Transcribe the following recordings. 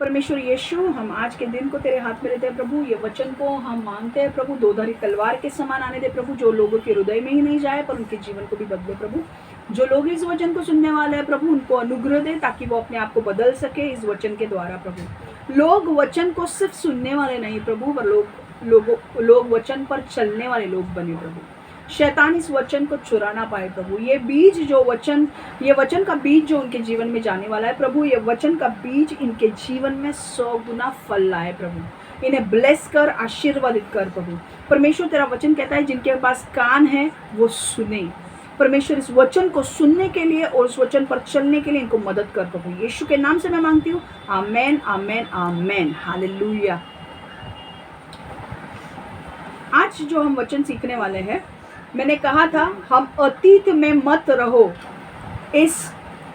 परमेश्वर यीशु, हम आज के दिन को तेरे हाथ में लेते हैं प्रभु। ये वचन को हम मांगते हैं प्रभु, दोधारी तलवार के समान आने दे प्रभु, जो लोगों के हृदय में ही नहीं जाए पर उनके जीवन को भी बदले प्रभु। जो लोग इस वचन को सुनने वाले हैं प्रभु, उनको अनुग्रह दे ताकि वो अपने आप को बदल सके इस वचन के द्वारा प्रभु। लोग वचन को सिर्फ सुनने वाले नहीं प्रभु, पर लोग वचन पर चलने वाले लोग बने प्रभु। शैतान इस वचन को चुरा ना पाए प्रभु। ये वचन का बीज जो उनके जीवन में जाने वाला है प्रभु, ये वचन का बीज इनके जीवन में 100 गुना फल लाए प्रभु। इन्हें ब्लेस कर, आशीर्वादित कर प्रभु। परमेश्वर तेरा वचन कहता है जिनके पास कान है वो सुने। परमेश्वर इस वचन को सुनने के लिए और उस वचन पर चलने के लिए इनको मदद कर प्रभु। यीशु के नाम से मैं मांगती हूँ, आमेन आमेन आमेन, हालेलुया। आज जो हम वचन सीखने वाले हैं, मैंने कहा था हम अतीत में मत रहो, इस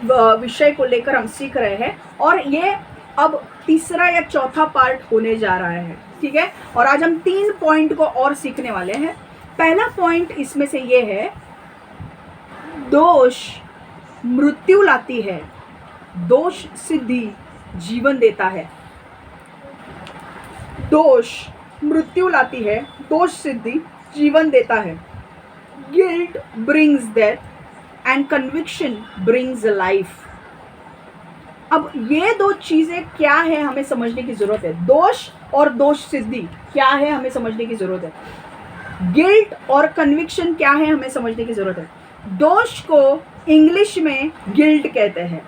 विषय को लेकर हम सीख रहे हैं और ये अब तीसरा या चौथा पार्ट होने जा रहा है, ठीक है। और आज हम 3 पॉइंट को और सीखने वाले हैं। पहला पॉइंट इसमें से ये है, दोष मृत्यु लाती है, दोष सिद्धि जीवन देता है। दोष मृत्यु लाती है, दोष सिद्धि जीवन देता है। Guilt brings death and conviction brings life. अब ये 2 चीजें क्या है हमें समझने की जरूरत है। दोष और दोष सिद्धि क्या है हमें समझने की जरूरत है। गिल्ट और कन्विक्शन क्या है हमें समझने की जरूरत है। दोष को इंग्लिश में गिल्ट कहते हैं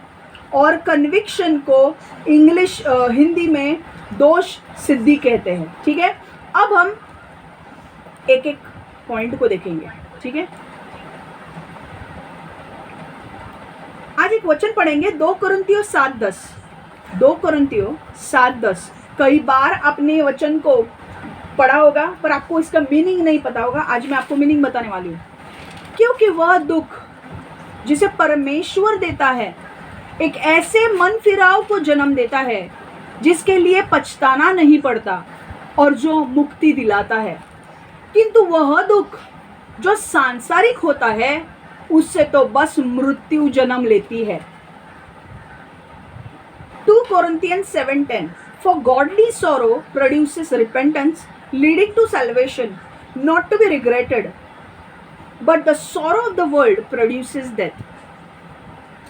और कन्विक्शन को हिंदी में दोष सिद्धि कहते हैं, ठीक है। अब हम एक एक पॉइंट को देखेंगे, ठीक है। आज एक वचन पढ़ेंगे 2 कुरिन्थियों 7:10। 2 कुरिन्थियों 7:10। कई बार आपने वचन को पढ़ा होगा पर आपको इसका मीनिंग नहीं पता होगा। आज मैं आपको मीनिंग बताने वाली हूँ। क्योंकि वह दुख जिसे परमेश्वर देता है एक ऐसे मन फिराव को जन्म देता है जिसके लिए पछताना नहीं पड़ता और जो मुक्ति दिलाता है। किंतु वह दुख जो सांसारिक होता है उससे तो बस मृत्यु जन्म लेती है। 2 Corinthians 7:10 For godly sorrow produces repentance leading to salvation, not to be regretted, but the sorrow of the world produces death.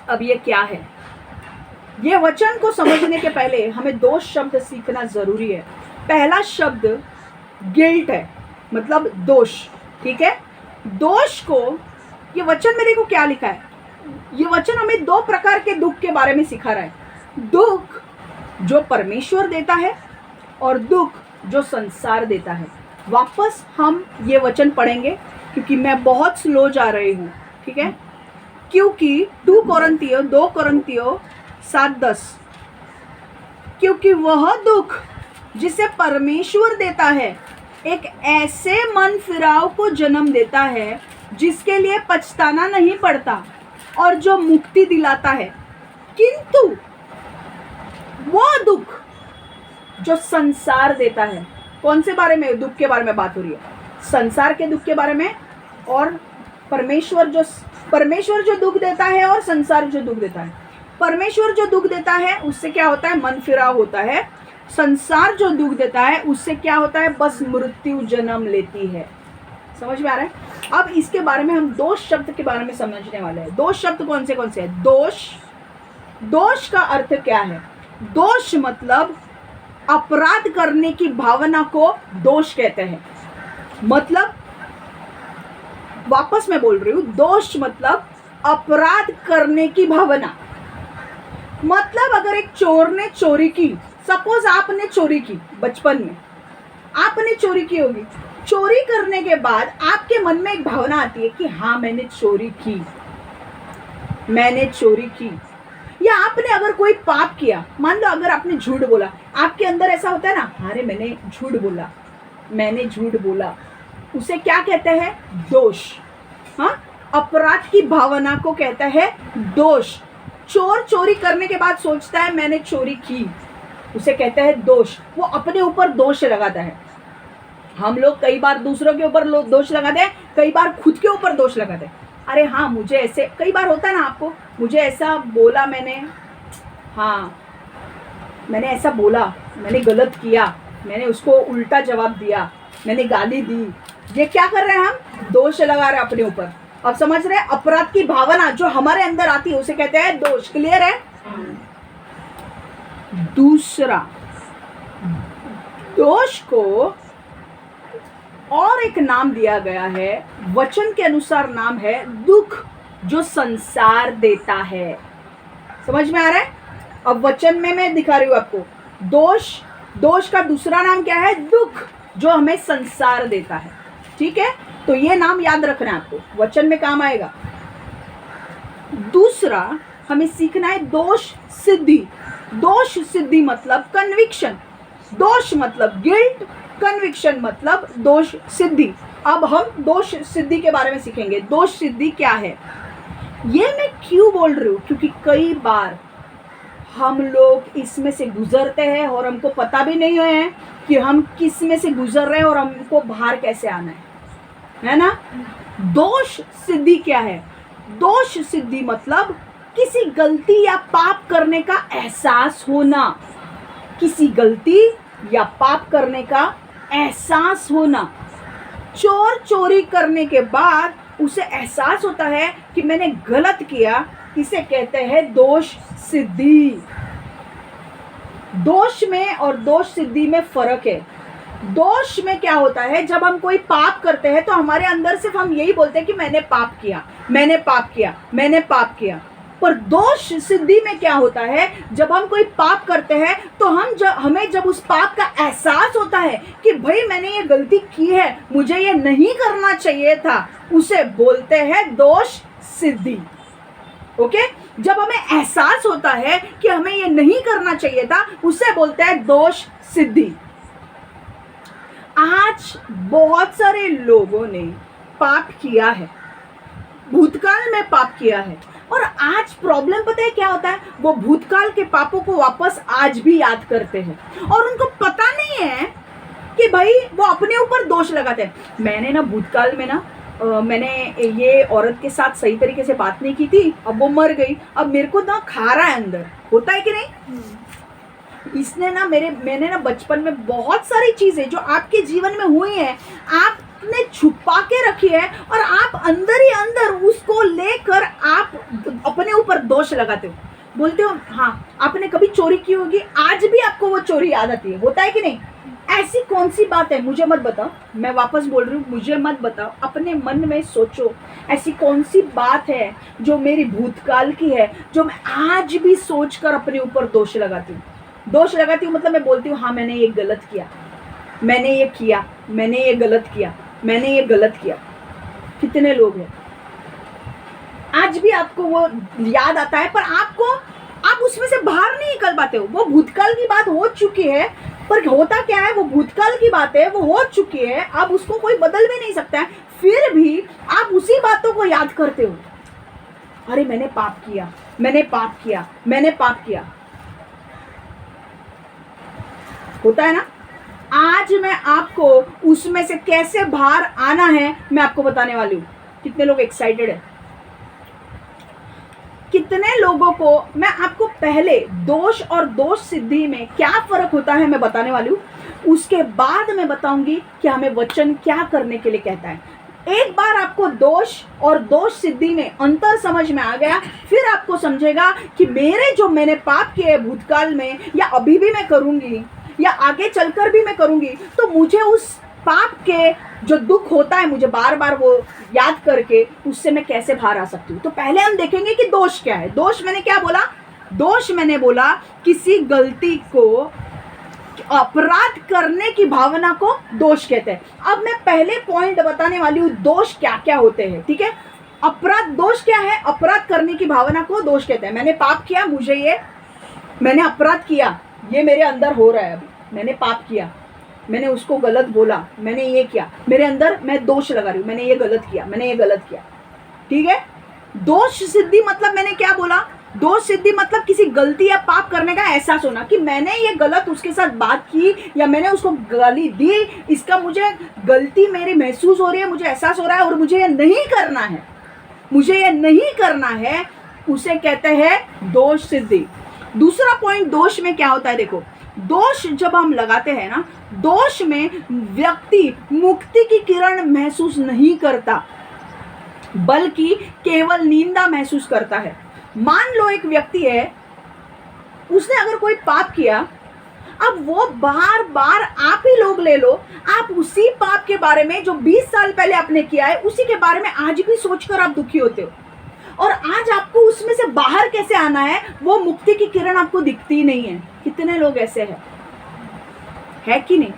अब ये क्या है? ये वचन को समझने के पहले हमें 2 शब्द सीखना जरूरी है। पहला शब्द गिल्ट है, मतलब दोष, ठीक है। दोष को, ये वचन में देखो क्या लिखा है। ये वचन हमें 2 प्रकार के दुख के बारे में सिखा रहा है। दुख जो परमेश्वर देता है और दुख जो संसार देता है। वापस हम ये वचन पढ़ेंगे क्योंकि मैं बहुत स्लो जा रही हूँ, ठीक है। क्योंकि 2 कुरिन्थियों 7:10, क्योंकि वह दुख जिसे परमेश्वर देता है एक ऐसे मन फिराव को जन्म देता है जिसके लिए पछताना नहीं पड़ता और जो मुक्ति दिलाता है। किंतु वह दुख जो संसार देता है, कौन से बारे में दुख के बारे में बात हो रही है? संसार के दुख के बारे में। और परमेश्वर जो दुख देता है और संसार जो दुख देता है। परमेश्वर जो दुख देता है उससे क्या होता है? मन फिराव होता है। संसार जो दुख देता है उससे क्या होता है? बस मृत्यु जन्म लेती है। समझ में आ रहा है? अब इसके बारे में हम 2 शब्द के बारे में समझने वाले हैं। 2 शब्द कौन से हैं? दोष का अर्थ क्या है? दोष मतलब अपराध करने की भावना को दोष कहते हैं। मतलब वापस मैं बोल रही हूं, दोष मतलब अपराध करने की भावना। मतलब अगर एक चोर ने चोरी की, सपोज आपने चोरी की, बचपन में आपने चोरी की होगी। चोरी करने के बाद आपके मन में एक भावना आती है कि हाँ मैंने चोरी की। या आपने अगर कोई पाप किया, मान लो अगर आपने झूठ बोला, आपके अंदर ऐसा होता है ना, अरे मैंने झूठ बोला, उसे क्या कहते हैं? दोष। हाँ, अपराध की भावना को कहता है दोष। चोर चोरी करने के बाद सोचता है मैंने चोरी की, उसे कहता है दोष। वो अपने ऊपर दोष लगाता है। हम लोग कई बार दूसरों के ऊपर दोष लगाते हैं, कई बार खुद के ऊपर दोष लगाते हैं। अरे हाँ, मुझे ऐसे, कई बार होता है ना आपको, मुझे ऐसा बोला मैंने, हाँ मैंने ऐसा बोला, मैंने गलत किया, मैंने उसको उल्टा जवाब दिया, मैंने गाली दी, ये क्या कर रहे हैं हम? दोष लगा रहे हैं अपने ऊपर। अब समझ रहे हैं? अपराध की भावना जो हमारे अंदर आती है उसे कहते हैं दोष। क्लियर है? दूसरा, दोष को और एक नाम दिया गया है, वचन के अनुसार नाम है दुख जो संसार देता है। समझ में आ रहा है? अब वचन में मैं दिखा रही हूं आपको। दोष का दूसरा नाम क्या है? दुख जो हमें संसार देता है। ठीक है, तो ये नाम याद रखना है आपको, वचन में काम आएगा। दूसरा हमें सीखना है दोष सिद्धि। दोष सिद्धि मतलब कन्विक्शन, दोष मतलब गिल्ट, कन्विक्शन मतलब दोष सिद्धि। अब हम दोष सिद्धि के बारे में सीखेंगे। दोष सिद्धि क्या है? ये मैं क्यों बोल रही हूं? क्योंकि कई बार हम लोग इसमें से गुजरते हैं और हमको पता भी नहीं है कि हम किस में से गुजर रहे हैं और हमको बाहर कैसे आना है ना? दोष सिद्धि क्या है? दोष सिद्धि मतलब किसी गलती या पाप करने का एहसास होना। किसी गलती या पाप करने का एहसास होना। चोर चोरी करने के बाद उसे एहसास होता है कि मैंने गलत किया, इसे कहते हैं दोष सिद्धि। दोष में और दोष सिद्धि में फर्क है। दोष में क्या होता है, जब हम कोई पाप करते हैं तो हमारे अंदर सिर्फ हम यही बोलते हैं कि मैंने पाप किया, मैंने पाप किया, मैंने पाप किया। पर दोष सिद्धि में क्या होता है, जब हम कोई पाप करते हैं तो हमें जब उस पाप का एहसास होता है कि भाई मैंने ये गलती की है, मुझे ये नहीं करना चाहिए था, उसे बोलते हैं दोष सिद्धि। ओके, जब हमें एहसास होता है कि हमें ये नहीं करना चाहिए था, उसे बोलते हैं दोष सिद्धि। आज बहुत सारे लोगों ने पाप किया है, भूतकाल में पाप किया है, और आज प्रॉब्लम पता है क्या होता है? वो भूतकाल के पापों को वापस आज भी याद करते हैं और उनको पता नहीं है कि भाई वो अपने ऊपर दोष लगाते हैं। मैंने ना भूतकाल में ना मैंने ये औरत के साथ सही तरीके से बात नहीं की थी, अब वो मर गई, अब मेरे को ना खा रहा है अंदर। होता है कि नहीं? इसने ना मैंने ना बचपन में बहुत सारी चीजें जो आपके जीवन में हुई हैं, आपने छुपा के रखी है और आप अंदर ही अंदर उसको लेकर आप अपने ऊपर दोष लगाते हो। बोलते हो हाँ आपने कभी चोरी की होगी, आज भी आपको वो चोरी याद आती है। होता है कि नहीं? ऐसी कौन सी बात है, मुझे मत बताओ, मैं वापस बोल रही हूँ, मुझे मत बताओ, अपने मन में सोचो ऐसी कौन सी बात है जो मेरी भूतकाल की है, जो मैं आज भी सोचकर अपने ऊपर दोष लगाती हूँ। दोष लगाती हूँ मतलब मैं बोलती हूँ हाँ मैंने ये गलत किया, मैंने ये किया, मैंने ये गलत किया, मैंने ये गलत किया। कितने लोग हैं आज भी आपको वो याद आता है, पर आप उसमें से बाहर नहीं निकल पाते हो। वो भूतकाल की बात हो चुकी है, पर होता क्या है, वो भूतकाल की बात है, वो हो चुकी है, अब उसको कोई बदल भी नहीं सकता है, फिर भी आप उसी बातों को याद करते हो। अरे मैंने पाप किया, मैंने पाप किया, मैंने पाप किया। होता है ना? आज मैं आपको उसमें से कैसे बाहर आना है मैं आपको बताने वाली हूँ। कितने लोग एक्साइटेड है? कितने लोगों को मैं आपको पहले दोष और दोष सिद्धि में क्या फर्क होता है मैं बताने वाली हूँ, उसके बाद मैं बताऊंगी कि हमें वचन क्या करने के लिए कहता है। एक बार आपको दोष और दोष सिद्धि में अंतर समझ में आ गया, फिर आपको समझेगा कि मैंने पाप किए भूतकाल में, या अभी भी मैं करूंगी, या आगे चलकर भी मैं करूंगी, तो मुझे उस पाप के जो दुख होता है, मुझे बार बार वो याद करके उससे मैं कैसे बाहर आ सकती हूँ। तो पहले हम देखेंगे कि दोष क्या है। दोष मैंने क्या बोला? दोष मैंने बोला किसी गलती को, अपराध करने की भावना को दोष कहते हैं। अब मैं पहले पॉइंट बताने वाली हूँ दोष क्या क्या होते हैं। ठीक है, अपराध दोष क्या है? अपराध करने की भावना को दोष कहते हैं। मैंने पाप किया, मैंने अपराध किया, ये मेरे अंदर हो रहा है, अभी मैंने पाप किया, मैंने उसको गलत बोला, मैंने ये किया, मेरे अंदर मैं दोष लगा रही हूँ, मैंने ये गलत किया, मैंने ये गलत किया। ठीक है, दोष सिद्धि मतलब मैंने क्या बोला? दोष सिद्धि मतलब किसी गलती या पाप करने का एहसास होना कि मैंने ये गलत उसके साथ बात की या मैंने उसको गाली दी, इसका मुझे गलती मेरी महसूस हो रही है, मुझे एहसास हो रहा है और मुझे ये नहीं करना है, मुझे ये नहीं करना है, उसे कहते हैं दोष सिद्धि। दूसरा पॉइंट दोष में क्या होता है, देखो दोष जब हम लगाते हैं ना, दोष में व्यक्ति मुक्ति की किरण महसूस नहीं करता बल्कि केवल निंदा महसूस करता है। मान लो एक व्यक्ति है, उसने अगर कोई पाप किया, अब वो बार बार आप ही लोग ले लो, आप उसी पाप के बारे में जो 20 साल पहले आपने किया है उसी के बारे में आज भी सोचकर आप दुखी होते हो, और आज आपको उसमें से बाहर कैसे आना है, वो मुक्ति की किरण आपको दिखती ही नहीं है। कितने लोग ऐसे हैं, है कि नहीं,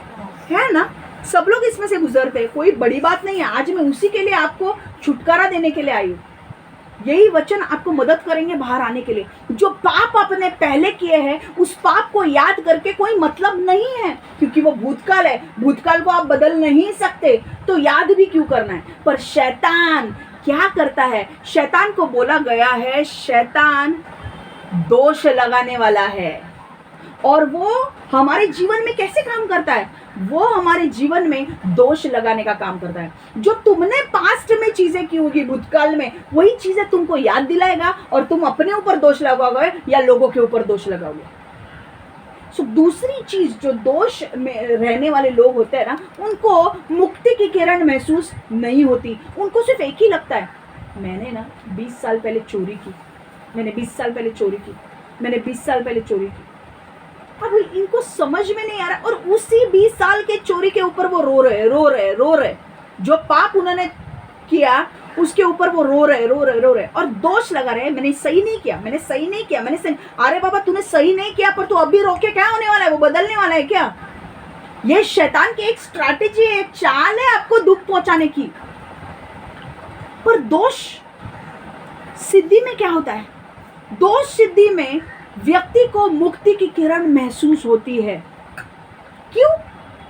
है ना? सब लोग इसमें से गुजरते हैं, कोई बड़ी बात नहीं है। आज मैं उसी के लिए आपको छुटकारा देने के लिए आई हूँ। यही वचन आपको मदद करेंगे बाहर आने के लिए। जो पाप आपने पहले किए हैं उस पाप को याद करके कोई मतलब नहीं है, क्योंकि वो भूतकाल है, भूतकाल को आप बदल नहीं सकते, तो याद भी क्यों करना है। पर शैतान क्या करता है, शैतान को बोला गया है शैतान दोष लगाने वाला है, और वो हमारे जीवन में कैसे काम करता है, वो हमारे जीवन में दोष लगाने का काम करता है। जो तुमने पास्ट में चीजें की होगी भूतकाल में, वही चीजें तुमको याद दिलाएगा और तुम अपने ऊपर दोष लगाओगे या लोगों के ऊपर दोष लगाओगे। सो दूसरी चीज, जो दोष में रहने वाले लोग होते हैं ना, उनको मुक्ति की किरण महसूस नहीं होती। उनको सिर्फ एक ही लगता है, मैंने ना 20 साल पहले चोरी की, मैंने 20 साल पहले चोरी की, मैंने 20 साल पहले चोरी की। अब इनको समझ में नहीं आ रहा, और उसी 20 साल के चोरी के ऊपर वो रो रहे। जो पाप उन्होंने किया उसके ऊपर वो रो रहे और दोष लगा रहे, मैंने सही नहीं किया, मैंने सही नहीं किया, मैंने सही। अरे बाबा, तूने सही नहीं किया, पर तू अभी रो के क्या होने वाला है, वो बदलने वाला है क्या? ये शैतान की एक स्ट्रैटेजी है, एक चाल है आपको दुख पहुंचाने की। पर दोष सिद्धि में क्या होता है? दोष सिद्धि में व्यक्ति को मुक्ति की किरण महसूस होती है। क्यों?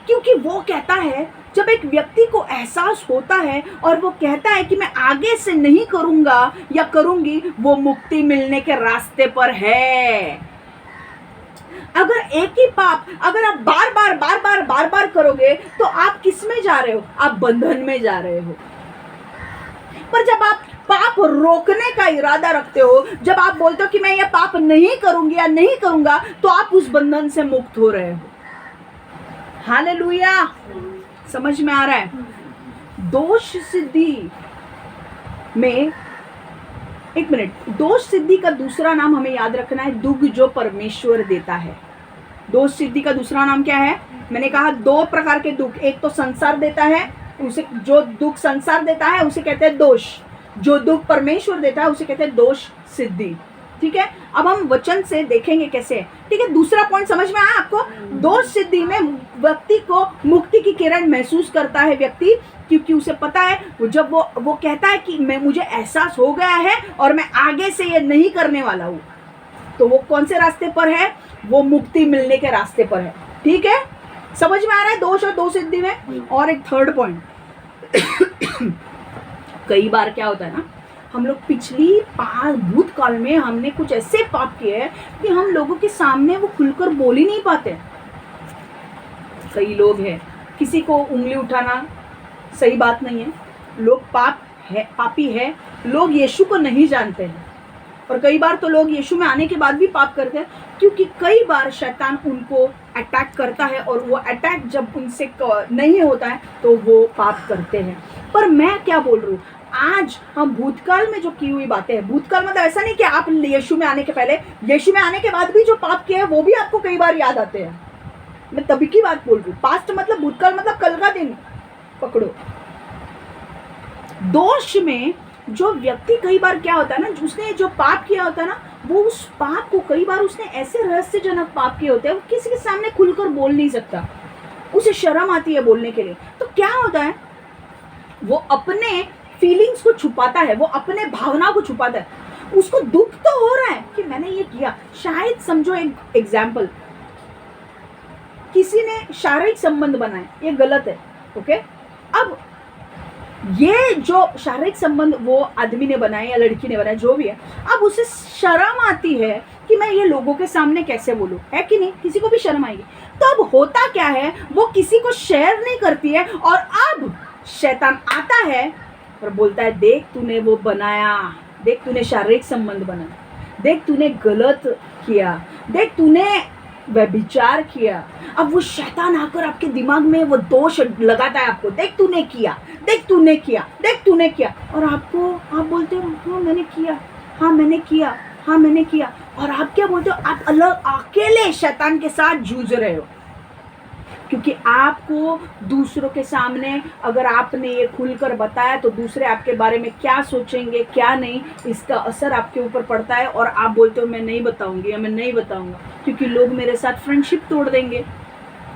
क्योंकि वो कहता है, जब एक व्यक्ति को एहसास होता है और वो कहता है कि मैं आगे से नहीं करूंगा या करूंगी, वो मुक्ति मिलने के रास्ते पर है। अगर एक ही पाप अगर आप बार बार करोगे तो आप किस में जा रहे हो? आप बंधन में जा रहे हो। पर जब आप पाप रोकने का इरादा रखते हो, जब आप बोलते हो कि मैं ये पाप नहीं करूंगी या नहीं करूंगा, तो आप उस बंधन से मुक्त हो रहे हो। हालेलुया, समझ में आ रहा है? दोष सिद्धि में, एक मिनट, दोष सिद्धि का दूसरा नाम हमें याद रखना है, दुख जो परमेश्वर देता है। दोष सिद्धि का दूसरा नाम क्या है? मैंने कहा 2 प्रकार के दुख, एक तो संसार देता है, उसे जो दुख संसार देता है उसे कहते हैं दोष, जो दुख परमेश्वर देता है उसे कहते हैं दोष सिद्धि। ठीक है, अब हम वचन से देखेंगे कैसे। ठीक है, दूसरा पॉइंट समझ में आया आपको? दोष सिद्धि में व्यक्ति को मुक्ति की किरण महसूस करता है व्यक्ति, क्योंकि उसे पता है, जब वो कहता है कि मुझे एहसास हो गया है और मैं आगे से ये नहीं करने वाला हूँ, तो वो कौन से रास्ते पर है? वो मुक्ति मिलने के रास्ते पर है। ठीक है, समझ में आ रहा है दोष और दोष सिद्धि में? और एक थर्ड पॉइंट, कई बार क्या होता है ना, हम लोग पिछली भूतकाल में हमने कुछ ऐसे पाप किए हैं कि हम लोगों के सामने वो खुलकर बोल ही नहीं पाते। कई लोग हैं, किसी को उंगली उठाना सही बात नहीं है, लोग पापी है, लोग यीशु को नहीं जानते हैं, और कई बार तो लोग यीशु में आने के बाद भी पाप करते हैं, क्योंकि कई बार शैतान उनको अटैक करता है, और वो अटैक जब उनसे नहीं होता है तो वो पाप करते हैं। पर मैं क्या बोल रही हूँ, आज हम भूतकाल में जो की हुई बातें हैं, भूतकाल मतलब ऐसा नहीं कि आप यीशु में आने के पहले, यीशु में आने के बाद भी जो पाप किए हैं वो भी आपको कई बार याद आते हैं। मैं तभी की बात बोल रही हूँ। पास्ट मतलब भूतकाल मतलब कल का दिन पकड़ो। दोष में जो व्यक्ति, कई बार क्या होता है ना, उसने जो पाप किया होता है ना, वो उस पाप को कई बार उसने ऐसे रहस्यजनक पाप किए होते हैं, वो किसी के सामने खुलकर बोल नहीं सकता, उसे शर्म आती है बोलने के लिए। तो क्या होता है, वो अपने फीलिंग्स को छुपाता है, वो अपने भावना को छुपाता है। उसको दुख तो हो रहा है कि मैंने ये किया। शायद समझो एक एग्जाम्पल, किसी ने शारीरिक संबंध बनाए, ये गलत है। ओके, अब ये जो शारीरिक संबंध वो आदमी ने बनाए या लड़की ने बनाए, जो भी है, अब उसे शर्म आती है कि मैं ये लोगों के सामने कैसे बोलूं, है कि नहीं? किसी को भी शर्म आएगी। तो अब होता क्या है, वो किसी को शेयर नहीं करती है, और अब शैतान आता है और बोलता है, देख तूने वो बनाया, देख तूने शारीरिक संबंध बनाया, देख तूने गलत किया। देख तूने व्यभिचार किया। अब वो शैतान आकर आपके दिमाग में वो दोष लगाता है आपको, देख तूने किया, देख तूने किया, देख तूने किया, और आप बोलते हो हाँ मैंने किया, हाँ मैंने किया, हाँ मैंने किया। और आप क्या बोलते हो, आप अलग अकेले शैतान के साथ जूझ रहे हो। क्योंकि आपको दूसरों के सामने अगर आपने ये खुलकर बताया तो दूसरे आपके बारे में क्या सोचेंगे क्या नहीं, इसका असर आपके ऊपर पड़ता है। और आप बोलते हो मैं नहीं बताऊंगी या मैं नहीं बताऊंगा, क्योंकि लोग मेरे साथ फ्रेंडशिप तोड़ देंगे,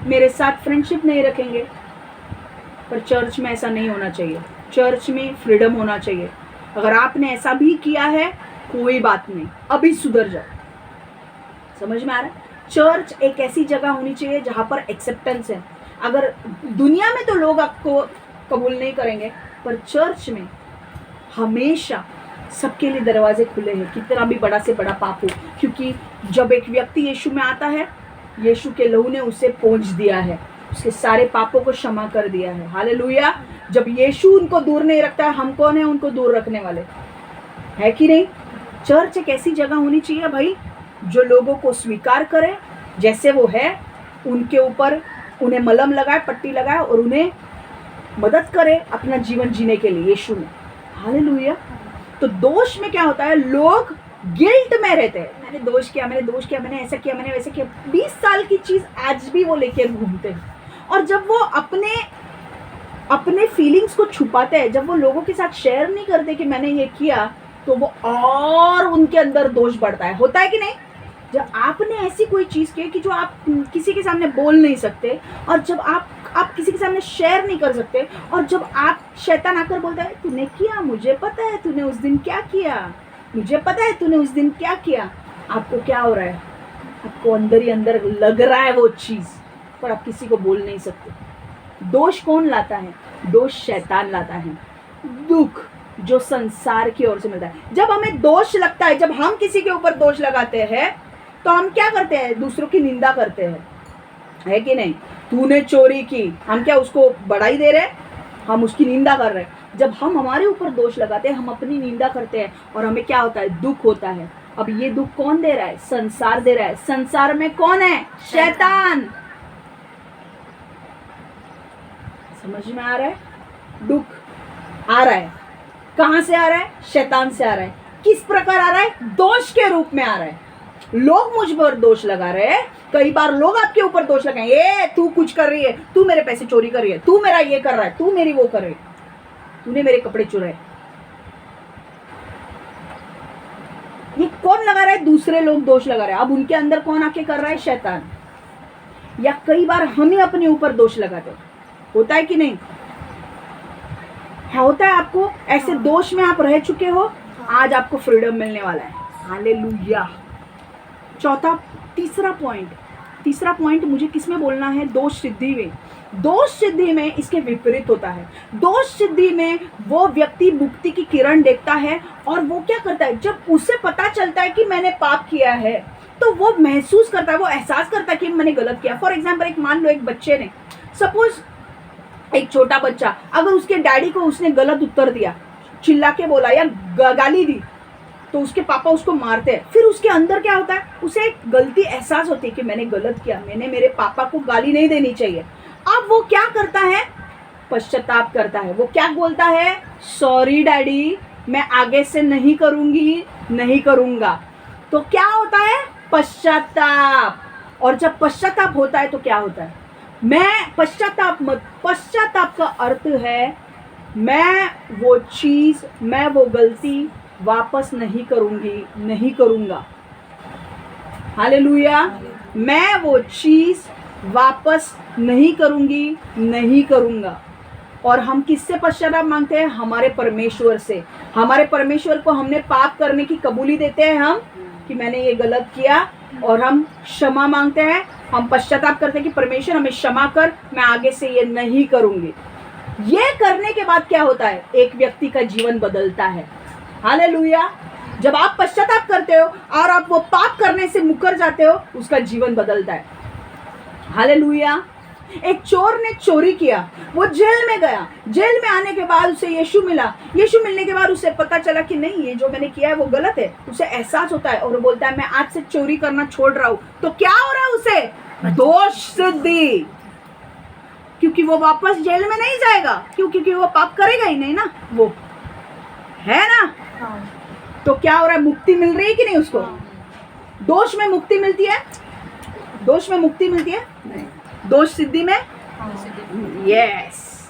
मेरे साथ फ्रेंडशिप नहीं रखेंगे। पर चर्च में ऐसा नहीं होना चाहिए, चर्च में फ्रीडम होना चाहिए। अगर आपने ऐसा भी किया है कोई बात नहीं, अभी सुधर जाओ। समझ में आ रहा है? चर्च एक ऐसी जगह होनी चाहिए जहां पर एक्सेप्टेंस है। अगर दुनिया में तो लोग आपको कबूल नहीं करेंगे, पर चर्च में हमेशा सबके लिए दरवाजे खुले हैं, कितना भी बड़ा से बड़ा पाप हो। क्योंकि जब एक व्यक्ति यीशु में आता है, यीशु के लहू ने उसे पोंछ दिया है, उसके सारे पापों को क्षमा कर दिया है। हालेलुया। जब यीशु उनको दूर नहीं रखता है, हम कौन है उनको दूर रखने वाले, है कि नहीं? चर्च एक ऐसी जगह होनी चाहिए भाई जो लोगों को स्वीकार करे जैसे वो है, उनके ऊपर उन्हें मलम लगाए, पट्टी लगाए और उन्हें मदद करे अपना जीवन जीने के लिए यीशु में। हालेलुया। तो दोष में क्या होता है, लोग गिल्ट में रहते हैं, मैंने दोष किया, मैंने दोष किया, मैंने ऐसा किया, मैंने वैसा किया। 20 साल की चीज आज भी वो लेकर घूमते हैं। और जब वो अपने फीलिंग्स को छुपाते हैं, जब वो लोगों के साथ शेयर नहीं करते कि मैंने ये किया, तो वो और उनके अंदर दोष बढ़ता है। होता है कि नहीं? जब आपने ऐसी कोई चीज़ की कि जो आप किसी के सामने बोल नहीं सकते, और जब आप किसी के सामने शेयर नहीं कर सकते, और जब आप शैतान आकर बोलता है तूने किया, मुझे पता है तूने उस दिन क्या किया, मुझे पता है तूने उस दिन क्या किया, आपको क्या हो रहा है? आपको अंदर ही अंदर लग रहा है वो चीज़, पर आप किसी को बोल नहीं सकते। दोष कौन लाता है? दोष शैतान लाता है। दुख जो संसार की ओर से मिलता है। जब हमें दोष लगता है, जब हम किसी के ऊपर दोष लगाते हैं, तो हम क्या करते हैं? दूसरों की निंदा करते हैं, है कि नहीं? तूने चोरी की, हम क्या उसको बढ़ाई दे रहे हैं? हम उसकी निंदा कर रहे हैं। जब हम हमारे ऊपर दोष लगाते हैं, हम अपनी निंदा करते हैं, और हमें क्या होता है? दुख होता है। अब ये दुख कौन दे रहा है? संसार दे रहा है। संसार में कौन है? शैतान। समझ में आ रहा है? दुख आ रहा है, कहां से आ रहा है? शैतान से आ रहा है। किस प्रकार आ रहा है? दोष के रूप में आ रहा है। लोग मुझ पर दोष लगा रहे हैं, कई बार लोग आपके ऊपर दोष लगाएंगे, ये तू कुछ कर रही है, तू मेरे पैसे चोरी कर रही है, तू मेरा ये कर रहा है, तू मेरी वो कर रही है, तूने मेरे कपड़े चुराए। ये कौन लगा रहा है? दूसरे लोग दोष लगा रहे हैं। अब उनके अंदर कौन आके कर रहा है? शैतान। या कई बार हम ही अपने ऊपर दोष लगाते हैं। होता है कि नहीं? होता है आपको? ऐसे दोष में आप रह चुके हो, आज आपको फ्रीडम मिलने वाला है। हालेलुया। तीसरा पॉइंट मुझे किसमें बोलना है? दोष सिद्धि में। दोष सिद्धि में इसके विपरीत होता है। दोष सिद्धि में वो व्यक्ति मुक्ति की किरण देखता है, और वो क्या करता है? जब उसे पता चलता है कि मैंने पाप किया है, तो वो महसूस करता है, वो एहसास करता है कि मैंने गलत किया। फॉर एग्जाम्पल, मान लो एक बच्चे ने, सपोज एक छोटा बच्चा, अगर उसके डैडी को उसने गलत उत्तर दिया, चिल्ला के बोला या गाली दी, तो उसके पापा उसको मारते हैं। फिर उसके अंदर क्या होता है? उसे एक गलती एहसास होती है कि मैंने गलत किया, मैंने मेरे पापा को गाली नहीं देनी चाहिए। अब वो क्या करता है? पश्चाताप करता है। वो क्या बोलता है? सॉरी डैडी, मैं आगे से नहीं करूंगी, नहीं करूंगा। तो क्या होता है? पश्चाताप। और जब पश्चाताप होता है तो क्या होता है? पश्चाताप का अर्थ है मैं वो चीज, मैं वो गलती वापस नहीं करूंगी, नहीं करूंगा। हालेलुया। मैं वो चीज वापस नहीं करूंगी, नहीं करूंगा। और हम किससे पश्चाताप मांगते हैं? हमारे परमेश्वर से। हमारे परमेश्वर को हमने पाप करने की कबूली देते हैं हम, कि मैंने ये गलत किया, और हम क्षमा मांगते हैं। हम पश्चाताप करते हैं कि परमेश्वर हमें क्षमा कर, मैं आगे से ये नहीं करूंगी। ये करने के बाद क्या होता है? एक व्यक्ति का जीवन बदलता है। हालेलुया। जब आप पश्चाताप करते हो और आप वो पाप करने से मुकर जाते हो, उसका जीवन बदलता है। हालेलुया। एक चोर ने चोरी किया, वो जेल में गया, जेल में आने के बाद उसे यीशु मिला, यीशु मिलने के बाद उसे पता चला कि नहीं, ये जो मैंने किया है वो गलत है, उसे एहसास होता है और वो बोलता है मैं आज से चोरी करना छोड़ रहा हूं। तो क्या हो रहा है उसे? दोष सिद्धि, क्योंकि वो वापस जेल में नहीं जाएगा, क्योंकि वो पाप करेगा ही नहीं ना, वो है ना। तो क्या हो रहा है? मुक्ति मिल रही है कि नहीं उसको? दोष में मुक्ति मिलती है? दोष में मुक्ति मिलती है? नहीं। दोष सिद्धि में? Yes,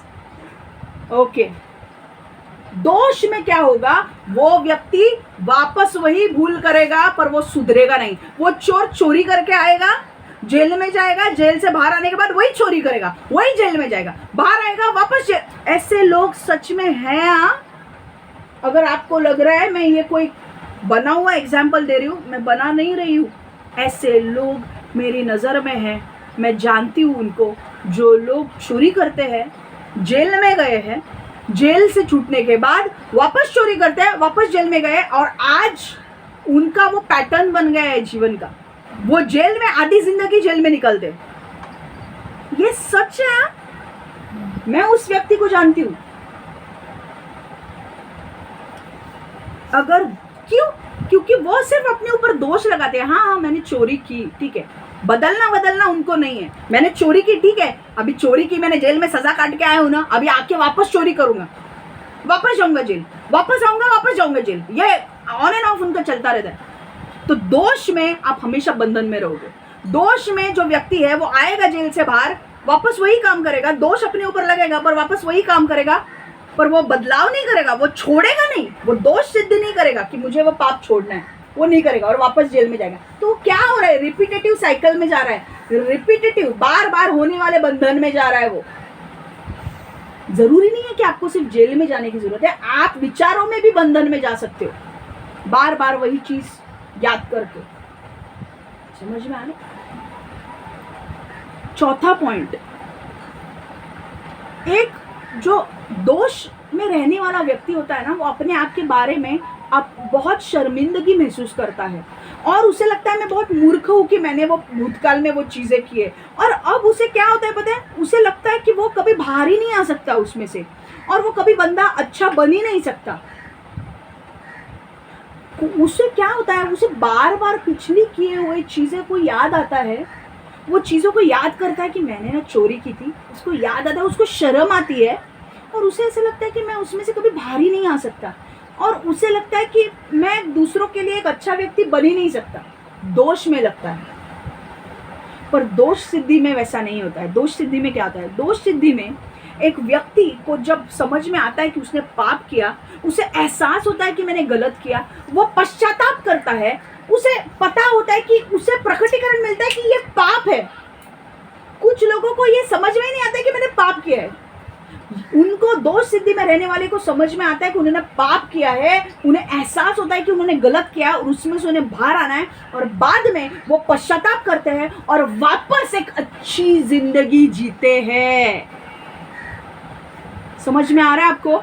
okay. दोष में क्या होगा? वो व्यक्ति वापस वही भूल करेगा पर वो सुधरेगा नहीं। वो चोर चोरी करके आएगा, जेल में जाएगा, जेल से बाहर आने के बाद वही चोरी करेगा, वही जेल में जाएगा, बाहर आएगा वापस जेल। ऐसे लोग सच में हैं। अगर आपको लग रहा है मैं ये कोई बना हुआ एग्जाम्पल दे रही हूँ, मैं बना नहीं रही हूँ, ऐसे लोग मेरी नज़र में हैं, मैं जानती हूँ उनको। जो लोग चोरी करते हैं, जेल में गए हैं, जेल से छूटने के बाद वापस चोरी करते हैं, वापस जेल में गए और आज उनका वो पैटर्न बन गया है जीवन का। वो जेल में आधी जिंदगी जेल में निकलते, ये सच है। मैं उस व्यक्ति को जानती हूँ। अगर क्योंकि वो सिर्फ अपने ऊपर दोष लगाते हैं। हाँ मैंने चोरी की, ठीक है, बदलना उनको नहीं है। मैंने चोरी की, ठीक है, अभी चोरी की, मैंने जेल में सजा काट के आया हूं ना, अभी आके वापस चोरी करूंगा, वापस जाऊंगा जेल, वापस आऊंगा, वापस जाऊंगा जेल, ये ऑन एंड ऑफ उनका चलता रहता है। तो दोष में आप हमेशा बंधन में रहोगे। दोष में जो व्यक्ति है वो आएगा जेल से बाहर, वापस वही काम करेगा, दोष अपने ऊपर लगेगा पर वापस वही काम करेगा, पर वो बदलाव नहीं करेगा, वो छोड़ेगा नहीं, वो दोष सिद्ध नहीं करेगा कि मुझे वो पाप छोड़ना है, वो नहीं करेगा और वापस जेल में जाएगा। तो क्या हो रहा है? रिपीटेटिव साइकिल में जा रहा है, रिपीटेटिव बार बार होने वाले बंधन में जा रहा है वो। जरूरी नहीं है कि आपको सिर्फ जेल में जाने की जरूरत है, आप विचारों में भी बंधन में जा सकते हो, बार बार वही चीज याद करके। समझ में आ रहा? चौथा पॉइंट, एक जो दोष में रहने वाला व्यक्ति होता है ना, वो अपने आप के बारे में अब बहुत शर्मिंदगी महसूस करता है और उसे लगता है मैं बहुत मूर्ख हूँ कि मैंने वो भूतकाल में वो चीज़ें की है। और अब उसे क्या होता है पता है? उसे लगता है कि वो कभी बाहर ही नहीं आ सकता उसमें से, और वो कभी बंदा अच्छा बन ही नहीं सकता। उसे क्या होता है? उसे बार बार पिछली किए हुए चीज़ें को याद आता है, वो चीज़ों को याद करता है कि मैंने ना चोरी की थी, उसको याद आता है, उसको शर्म आती है और उसे ऐसा लगता है कि मैं उसमें से कभी बाहर ही नहीं आ सकता, और उसे लगता है कि मैं दूसरों के लिए एक अच्छा व्यक्ति बन ही नहीं सकता। दोष में लगता है। पर दोष सिद्धि में वैसा नहीं होता है। दोष सिद्धि में क्या होता है? दोष सिद्धि में एक व्यक्ति को जब समझ में आता है कि उसने पाप किया, उसे एहसास होता है कि मैंने गलत किया, वो पश्चाताप करता है, उसे पता होता है कि उसे प्रकटीकरण मिलता है कि ये पाप है। कुछ लोगों को ये समझ में ही नहीं आता है कि मैंने पाप किया है। उनको दोष सिद्धि में रहने वाले को समझ में आता है कि उन्होंने पाप किया है, उन्हें एहसास होता है कि उन्होंने गलत किया और उसमें से उन्हें बाहर आना है, और बाद में वो पश्चाताप करते हैं और वापस एक अच्छी जिंदगी जीते हैं। समझ में आ रहा है आपको?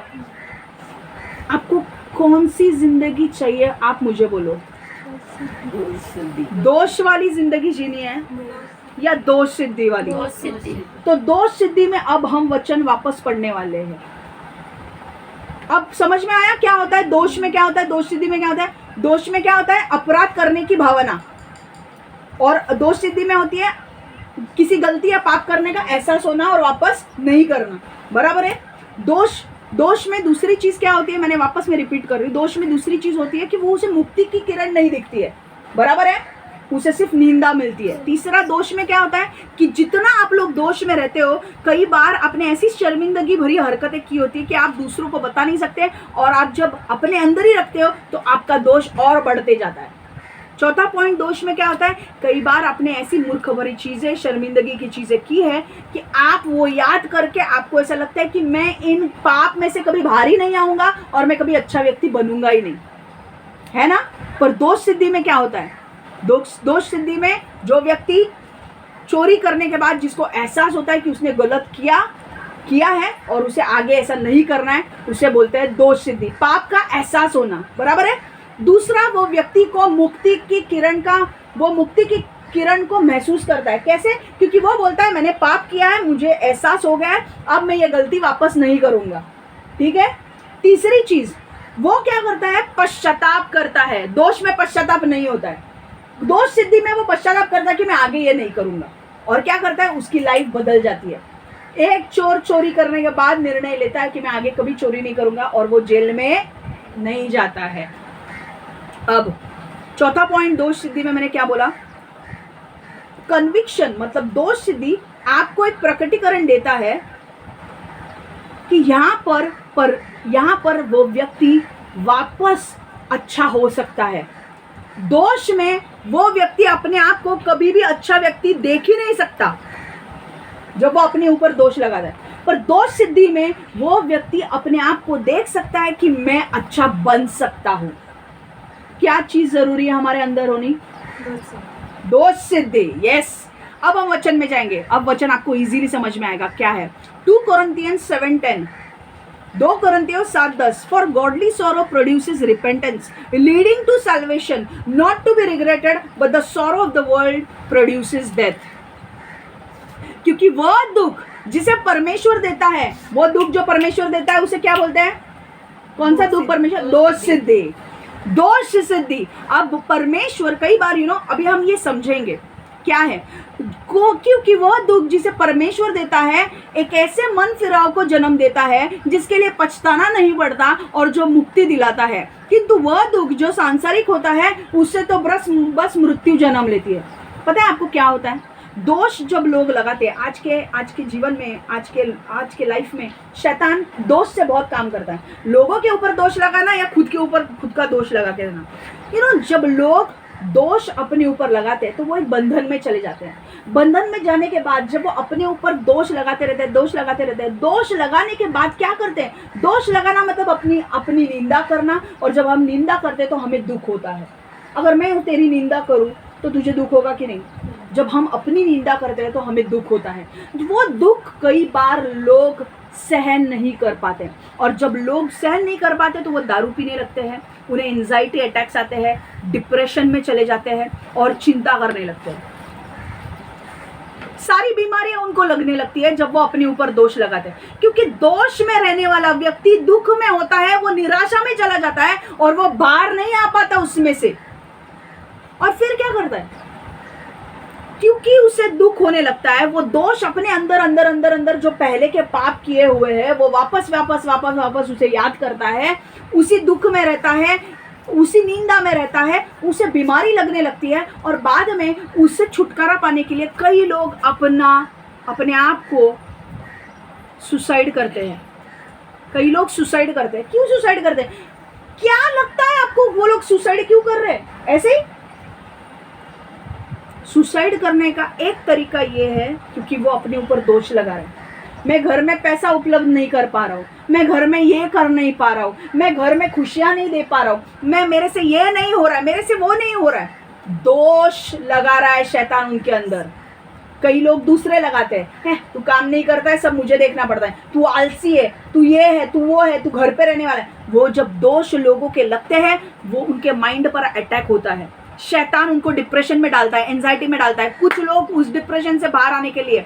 आपको कौन सी जिंदगी चाहिए? आप मुझे बोलो। दोष वाली जिंदगी जीनी है या दोष सिद्धि वाली? दोष सिद्धि। तो दोष सिद्धि में अब हम वचन वापस पढ़ने वाले हैं। अब समझ में आया क्या होता है दोष में? क्या होता है दोष सिद्धि में? क्या होता है दोष में? क्या होता है? अपराध करने की भावना, और दोष सिद्धि में होती है किसी गलती या पाप करने का एहसास होना और वापस नहीं करना। बराबर है? दोष में दूसरी चीज क्या होती है? मैंने वापस में रिपीट कर रही हूँ। दोष में दूसरी चीज होती है कि वो उसे मुक्ति की किरण नहीं दिखती है। बराबर है? उसे सिर्फ निंदा मिलती है। तीसरा दोष में क्या होता है कि जितना आप लोग दोष में रहते हो, कई बार आपने ऐसी शर्मिंदगी भरी हरकतें की होती है कि आप दूसरों को बता नहीं सकते, और आप जब अपने अंदर ही रखते हो तो आपका दोष और बढ़ते जाता है। चौथा पॉइंट, दोष में क्या होता है? कई बार आपने ऐसी मूर्ख भरी चीजें, शर्मिंदगी की चीजें की है कि आप वो याद करके आपको ऐसा लगता है कि मैं इन पाप में से कभी बाहर ही नहीं आऊंगा और मैं कभी अच्छा व्यक्ति बनूंगा ही नहीं, है ना? पर दोष सिद्धि में क्या होता है? दोष सिद्धि में जो व्यक्ति चोरी करने के बाद जिसको एहसास होता है कि उसने गलत किया है और उसे आगे ऐसा नहीं करना है, उसे बोलते हैं दोष सिद्धि, पाप का एहसास होना। बराबर है? दूसरा, वो व्यक्ति को मुक्ति की किरण को महसूस करता है। कैसे? क्योंकि वो बोलता है मैंने पाप किया है, मुझे एहसास हो गया है, अब मैं ये गलती वापस नहीं करूंगा। ठीक है। तीसरी चीज, वो क्या करता है? पश्चाताप करता है। दोष में पश्चाताप नहीं होता है। दोष सिद्धि में वो पश्चाताप करता है कि मैं आगे ये नहीं करूंगा, और क्या करता है? उसकी लाइफ बदल जाती है। एक चोर चोरी करने के बाद निर्णय लेता है कि मैं आगे कभी चोरी नहीं करूंगा, और वो जेल में नहीं जाता है। अब चौथा पॉइंट दोष सिद्धि में मैंने क्या बोला? कन्विक्शन, मतलब दोष सिद्धि आपको एक प्रकटीकरण देता है कि यहाँ पर वो व्यक्ति वापस अच्छा हो सकता है। दोष में वो व्यक्ति अपने आप को कभी भी अच्छा व्यक्ति देख ही नहीं सकता जब वो अपने ऊपर दोष लगाता है, पर दोष सिद्धि में वो व्यक्ति अपने आप को देख सकता है कि मैं अच्छा बन सकता हूं। क्या चीज जरूरी है हमारे अंदर होनी? दोष सिद्धि। यस। अब हम वचन में जाएंगे। अब वचन आपको इजीली समझ में आएगा क्या है। 2 Corinthians 7:10, 2 Corinthians 7:10, for godly sorrow produces repentance leading to salvation not to be regretted, but the sorrow of the world produces death. क्योंकि वह दुख जिसे परमेश्वर देता है, वो दुख जो परमेश्वर देता है उसे क्या बोलते हैं? कौन सा दुख? परमेश्वर। दोष सिद्धि। दोष सिद्धि। अब परमेश्वर कई बार अभी हम ये समझेंगे क्या है, क्योंकि वह दुख जिसे परमेश्वर देता है एक ऐसे मन फिराव को जन्म देता है जिसके लिए पछताना नहीं पड़ता और जो मुक्ति दिलाता है, किंतु वह दुख जो सांसारिक होता है उससे तो बस मृत्यु जन्म लेती है। पता है आपको क्या होता है? दोष जब लोग लगाते हैं आज के जीवन में, आज के लाइफ में, शैतान दोष से बहुत काम करता है। लोगों के ऊपर दोष लगाना या खुद के ऊपर खुद का दोष लगा के देना। जब लोग दोष अपने ऊपर लगाते हैं तो वो एक बंधन में चले जाते हैं। बंधन में जाने के बाद जब वो अपने ऊपर दोष लगाते रहते हैं, दोष लगाने के बाद क्या करते हैं? दोष लगाना मतलब अपनी निंदा करना, और जब हम निंदा करते हैं तो हमें दुख होता है। अगर मैं तेरी निंदा करूं तो तुझे दुख होगा कि नहीं? जब हम अपनी निंदा करते हैं तो हमें दुख होता है। वो दुख कई बार लोग सहन नहीं कर पाते, और जब लोग सहन नहीं कर पाते तो वो दारू पीने लगते हैं, उन्हें एंजाइटी अटैक्स आते हैं, डिप्रेशन में चले जाते हैं और चिंता करने लगते हैं। सारी बीमारियां उनको लगने लगती है जब वो अपने ऊपर दोष लगाते हैं, क्योंकि दोष में रहने वाला व्यक्ति दुख में होता है, वो निराशा में चला जाता है और वो बाहर नहीं आ पाता उसमें से। और फिर क्या करता है? क्योंकि उसे दुख होने लगता है, वो दोष अपने अंदर जो पहले के पाप किए हुए हैं वो वापस उसे याद करता है, उसी दुख में रहता है, उसी निंदा में रहता है, उसे बीमारी लगने लगती है, और बाद में उससे छुटकारा पाने के लिए कई लोग अपने आप को सुसाइड करते हैं। कई लोग सुसाइड करते हैं। क्यों सुसाइड करते हैं? क्या लगता है आपको वो लोग सुसाइड क्यों कर रहे हैं? ऐसे ही सुसाइड करने का एक तरीका ये है क्योंकि वो अपने ऊपर दोष लगा रहे हैं। मैं घर में पैसा उपलब्ध नहीं कर पा रहा हूँ, मैं घर में ये कर नहीं पा रहा हूँ, मैं घर में खुशियाँ नहीं दे पा रहा हूँ, मेरे से ये नहीं हो रहा है, मेरे से वो नहीं हो रहा है। दोष लगा रहा है शैतान उनके अंदर। कई लोग दूसरे लगाते हैं, तू काम नहीं करता है, सब मुझे देखना पड़ता है, तू आलसी है, तू ये है, तू वो है, तू घर पे रहने वाला है। वो जब दोष लोगों के लगते हैं वो उनके माइंड पर अटैक होता है। शैतान उनको डिप्रेशन में डालता है, एंजाइटी में डालता है। कुछ लोग उस डिप्रेशन से बाहर आने के लिए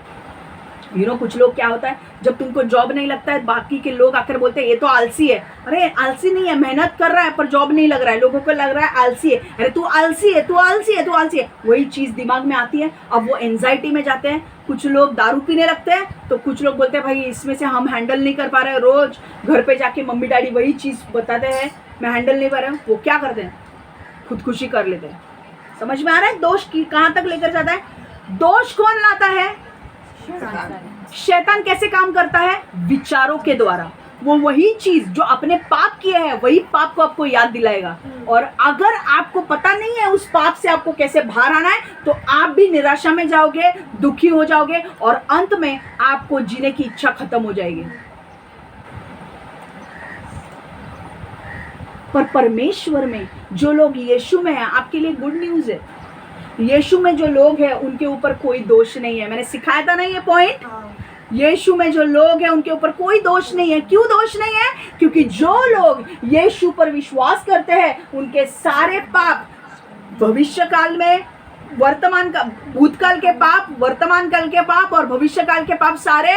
कुछ लोग क्या होता है, जब तुमको जॉब नहीं लगता है बाकी के लोग आकर बोलते हैं ये तो आलसी है। अरे आलसी नहीं है, मेहनत कर रहा है पर जॉब नहीं लग रहा है, लोगों को लग रहा है आलसी है। अरे तू आलसी है, तू आलसी है, तू आलसी है। वही चीज दिमाग में आती है। अब वो एंजाइटी में जाते हैं। कुछ लोग दारू पीने लगते हैं तो कुछ लोग बोलते हैं भाई इसमें से हम हैंडल नहीं कर पा रहे। रोज घर पे जाके मम्मी डैडी वही चीज बताते हैं, मैं हैंडल नहीं कर रहा हूँ। वो क्या करते हैं? खुदकुशी कर लेते हैं। समझ में आ रहा है दोष की कहां तक लेकर जाता है? दोष कौन लाता है? शैतान कैसे काम करता है? विचारों के द्वारा। वो वही चीज जो अपने पाप किए हैं वही पाप को आपको याद दिलाएगा, और अगर आपको पता नहीं है उस पाप से आपको कैसे बाहर आना है तो आप भी निराशा में जाओगे, दुखी हो जाओगे, और अंत में आपको जीने की इच्छा खत्म हो जाएगी। पर परमेश्वर में जो लोग यीशु में हैं, आपके लिए गुड न्यूज है। यीशु में जो लोग हैं उनके ऊपर कोई दोष नहीं है। मैंने सिखाया था ना ये पॉइंट। यीशु में जो लोग हैं उनके ऊपर कोई दोष नहीं है। क्यों दोष नहीं है? क्योंकि जो लोग यीशु पर विश्वास करते हैं उनके सारे पाप भविष्य काल में वर्तमान का, भूतकाल के पाप, वर्तमान काल के पाप और भविष्य काल के पाप सारे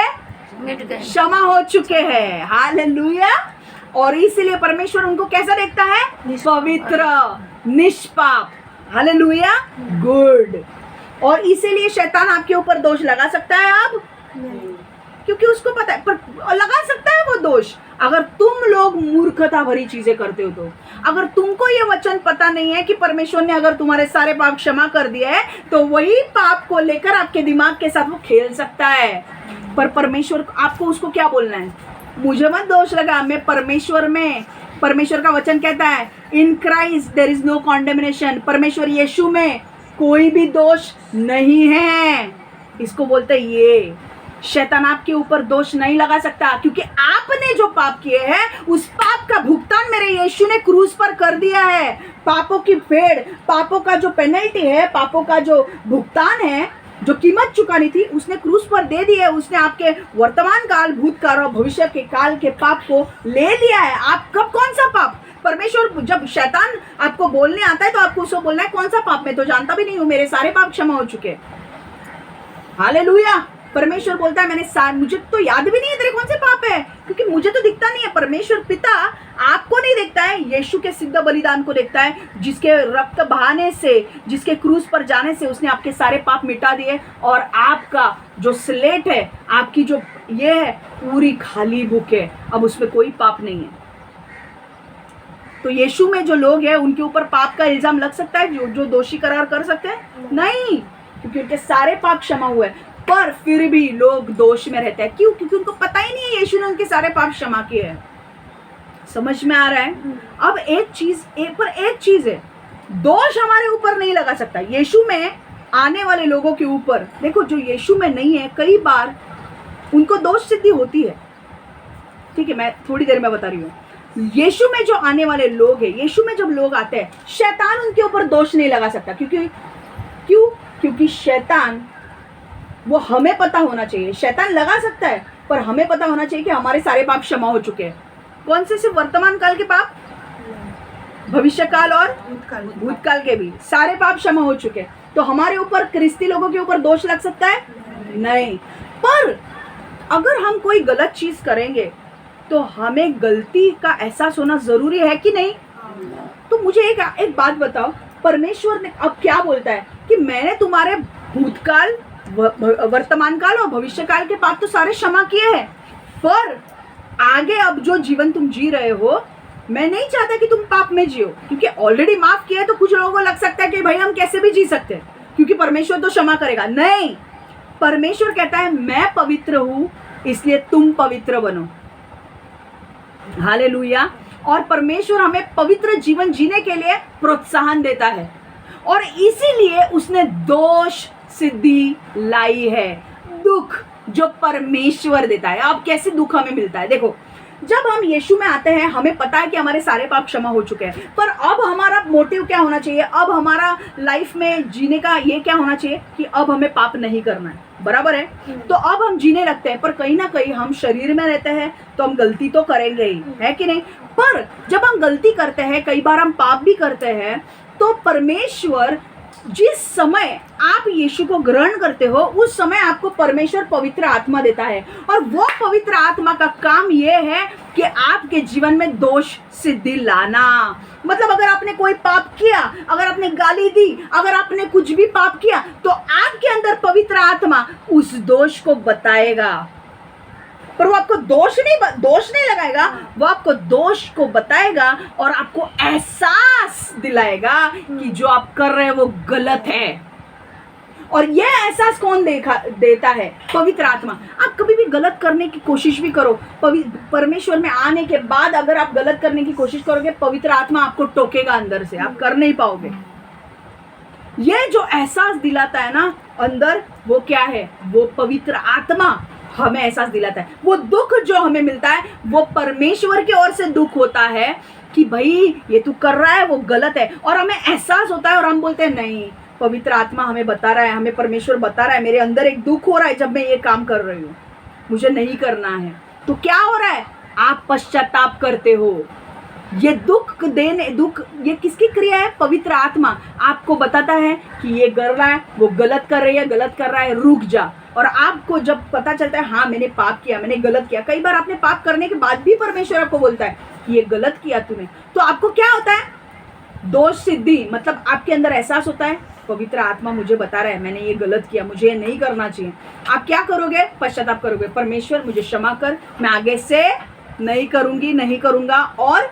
क्षमा हो चुके हैं। हालेलुया। और इसीलिए परमेश्वर उनको कैसा देखता है? पवित्र, निष्पाप। Hallelujah, good. और इसीलिए शैतान आपके ऊपर दोष लगा सकता है अब? क्योंकि उसको पता है, पर लगा सकता है वो दोष अगर तुम लोग मूर्खता भरी चीजें करते हो तो। अगर तुमको ये वचन पता नहीं है कि परमेश्वर ने अगर तुम्हारे सारे पाप क्षमा कर दिए है, तो वही पाप को लेकर आपके दिमाग के साथ वो खेल सकता है। पर परमेश्वर, आपको उसको क्या बोलना है? मुझे मत दोष लगा, मैं परमेश्वर में, परमेश्वर का वचन कहता है in Christ there is no condemnation, परमेश्वर यीशु में कोई भी दोष नहीं है। इसको बोलते ये शैतान आपके ऊपर दोष नहीं लगा सकता, क्योंकि आपने जो पाप किए हैं उस पाप का भुगतान मेरे यीशु ने क्रूस पर कर दिया है। पापों की फेड़, पापों का जो पेनल्टी है, पापों का जो भुगतान है, जो कीमत चुकानी थी, उसने क्रूस पर दे दी है। उसने आपके वर्तमान काल, भूतकाल और भविष्य के काल के पाप को ले लिया है। आप कब, कौन सा पाप? परमेश्वर जब शैतान आपको बोलने आता है तो आपको उसको बोलना है कौन सा पाप? मैं तो जानता भी नहीं हूं, मेरे सारे पाप क्षमा हो चुके। हालेलुया। परमेश्वर बोलता है मैंने मुझे तो याद भी नहीं है तेरे कौन से पाप है, क्योंकि मुझे तो दिखता नहीं है। परमेश्वर पिता आपको नहीं देखता है, यीशु के सिद्ध बलिदान को देखता है, जिसके रक्त बहाने से, जिसके क्रूस पर जाने से उसने आपके सारे पाप मिटा दिए। और आपका जो स्लेट है, आपकी जो ये है, पूरी खाली बुक है, अब उसमें कोई पाप नहीं है। तो यीशु में जो लोग हैं उनके ऊपर पाप का इल्जाम लग सकता है? जो दोषी करार कर सकते हैं? नहीं, क्योंकि उनके सारे पाप क्षमा हुए। पर फिर भी लोग दोष में रहते हैं। क्यों? क्योंकि उनको पता ही नहीं है यीशु ने उनके सारे पाप क्षमा किए हैं। समझ में आ रहा है? अब एक चीज है, दोष हमारे ऊपर नहीं लगा सकता। यीशु में आने वाले लोगों के ऊपर देखो, जो यीशु में नहीं है, कई बार उनको दोष सिद्धि होती है। ठीक है, मैं थोड़ी देर में बता रही हूँ। यीशु में जो आने वाले लोग हैं, यीशु में जब लोग आते हैं, शैतान उनके ऊपर दोष नहीं लगा सकता। क्योंकि शैतान, वो हमें पता होना चाहिए, शैतान लगा सकता है पर हमें पता होना चाहिए कि हमारे सारे पाप क्षमा हो चुके हैं। कौन से? सिर्फ वर्तमान काल के पाप, भविष्य काल और भूतकाल के भी सारे पाप क्षमा हो चुके हैं। तो हमारे ऊपर, क्रिस्ती लोगों के ऊपर दोष लग सकता है? नहीं। पर अगर हम कोई गलत चीज करेंगे तो हमें गलती का एहसास होना जरूरी है कि नहीं? तो मुझे एक बात बताओ, परमेश्वर ने अब क्या बोलता है कि मैंने तुम्हारे भूतकाल, वर्तमान काल और भविष्य काल के पाप तो सारे क्षमा किए हैं, पर आगे अब जो जीवन तुम जी रहे हो, मैं नहीं चाहता कि तुम पाप में जियो, क्योंकि ऑलरेडी माफ किया है। तो कुछ लोगों को लग सकता है कि भाई हम कैसे भी जी सकते हैं, क्योंकि परमेश्वर तो क्षमा करेगा। नहीं, परमेश्वर कहता है मैं पवित्र हूं, इसलिए तुम पवित्र बनो। हालेलुया। और परमेश्वर हमें पवित्र जीवन जीने के लिए प्रोत्साहन देता है, और इसीलिए उसने दोष सिद्धि लाई है। दुख जो परमेश्वर देता है। अब कैसे दुख हमें मिलता है? देखो, जब हम यीशु में आते हैं, हमें पता है कि हमारे सारे पाप क्षमा हो चुके हैं, पर अब हमारा मोटिव क्या होना चाहिए? अब हमारा लाइफ में जीने का ये क्या होना चाहिए कि अब हमें पाप नहीं करना है। बराबर है? तो अब हम जीने लगते हैं, पर कहीं ना कहीं हम शरीर में रहते हैं तो हम गलती तो करेंगे ही, है कि नहीं? पर जब हम गलती करते हैं, कई बार हम पाप भी करते हैं, तो परमेश्वर जिस समय आप यीशु को ग्रहण करते हो, उस समय आपको परमेश्वर पवित्र आत्मा देता है। और वो पवित्र आत्मा का काम ये है कि आपके जीवन में दोष सिद्धि लाना। मतलब अगर आपने कोई पाप किया, अगर आपने गाली दी, अगर आपने कुछ भी पाप किया, तो आपके अंदर पवित्र आत्मा उस दोष को बताएगा, पर वो आपको दोष नहीं लगाएगा, वो आपको दोष को बताएगा और आपको एहसास दिलाएगा कि जो आप कर रहे हैं वो गलत है। और ये एहसास कौन देता है? पवित्र आत्मा। आप कभी भी गलत करने की कोशिश भी करो, परमेश्वर में आने के बाद अगर आप गलत करने की कोशिश करोगे, पवित्र आत्मा आपको टोकेगा अंदर से, आप कर नहीं पाओगे। ये जो एहसास दिलाता है ना अंदर, वो क्या है? वो पवित्र आत्मा हमें एहसास दिलाता है। वो दुख जो हमें मिलता है, वो परमेश्वर की ओर से दुख होता है कि भाई ये तू कर रहा है वो गलत है, और हमें एहसास होता है और हम बोलते हैं नहीं, पवित्र आत्मा हमें बता रहा है, हमें परमेश्वर बता रहा है, मेरे अंदर एक दुख हो रहा है जब मैं ये काम कर रही हूँ, मुझे नहीं करना है। तो क्या हो रहा है? आप पश्चाताप करते हो। ये दुख ये किसकी क्रिया है? पवित्र आत्मा आपको बताता है कि ये कर रहा है, वो गलत कर रही है, गलत कर रहा है, रुक जा। और आपको जब पता चलता है हाँ मैंने पाप किया, मैंने गलत किया, कई बार आपने पाप करने के बाद भी परमेश्वर आपको बोलता है कि ये गलत किया तूने, तो आपको क्या होता है? दोष सिद्धि, मतलब आपके अंदर एहसास होता है पवित्र आत्मा मुझे बता रहा है मैंने ये गलत किया, मुझे ये नहीं करना चाहिए। आप क्या करोगे? पश्चाताप करोगे, परमेश्वर मुझे क्षमा कर, मैं आगे से नहीं करूंगी, नहीं करूंगा, और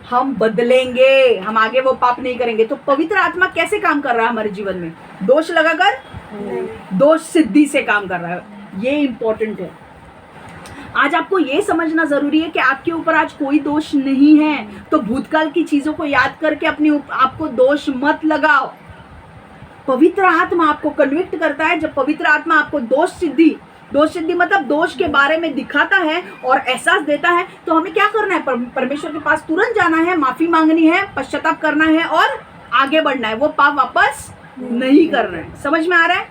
हम बदलेंगे, हम आगे वो पाप नहीं करेंगे। तो पवित्र आत्मा कैसे काम कर रहा है हमारे जीवन में? दोष लगाकर? दोष सिद्धि से काम कर रहा है। ये इंपॉर्टेंट है। आज आपको ये समझना जरूरी है कि आपके ऊपर आज कोई दोष नहीं है, तो भूतकाल की चीजों को याद करके अपने आपको दोष मत लगाओ। पवित्र आत्मा आपको कन्विक्ट करता है। जब पवित्र आत्मा आपको दोष सिद्धि मतलब दोष के बारे में दिखाता है और एहसास देता है, तो हमें क्या करना है? परमेश्वर के पास तुरंत जाना है, माफी मांगनी है, पश्चाताप करना है और आगे बढ़ना है, वो पाप वापस नहीं करना है। समझ में आ रहा है?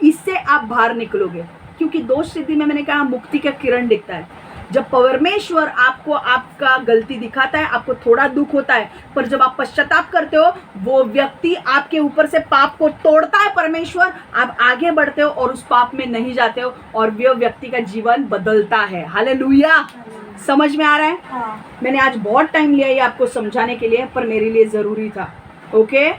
इससे आप बाहर निकलोगे, क्योंकि दोष सिद्धि में मैंने कहा मुक्ति का किरण दिखता है। जब परमेश्वर आपको आपका गलती दिखाता है, आपको थोड़ा दुख होता है, पर जब आप पश्चाताप करते हो, वो व्यक्ति आपके ऊपर से पाप को तोड़ता है परमेश्वर, आप आगे बढ़ते हो और उस पाप में नहीं जाते हो, और वो व्यक्ति का जीवन बदलता है। हालेलुया! समझ में आ रहा है? मैंने आज बहुत टाइम लिया ये आपको समझाने के लिए, पर मेरे लिए जरूरी था। ओके?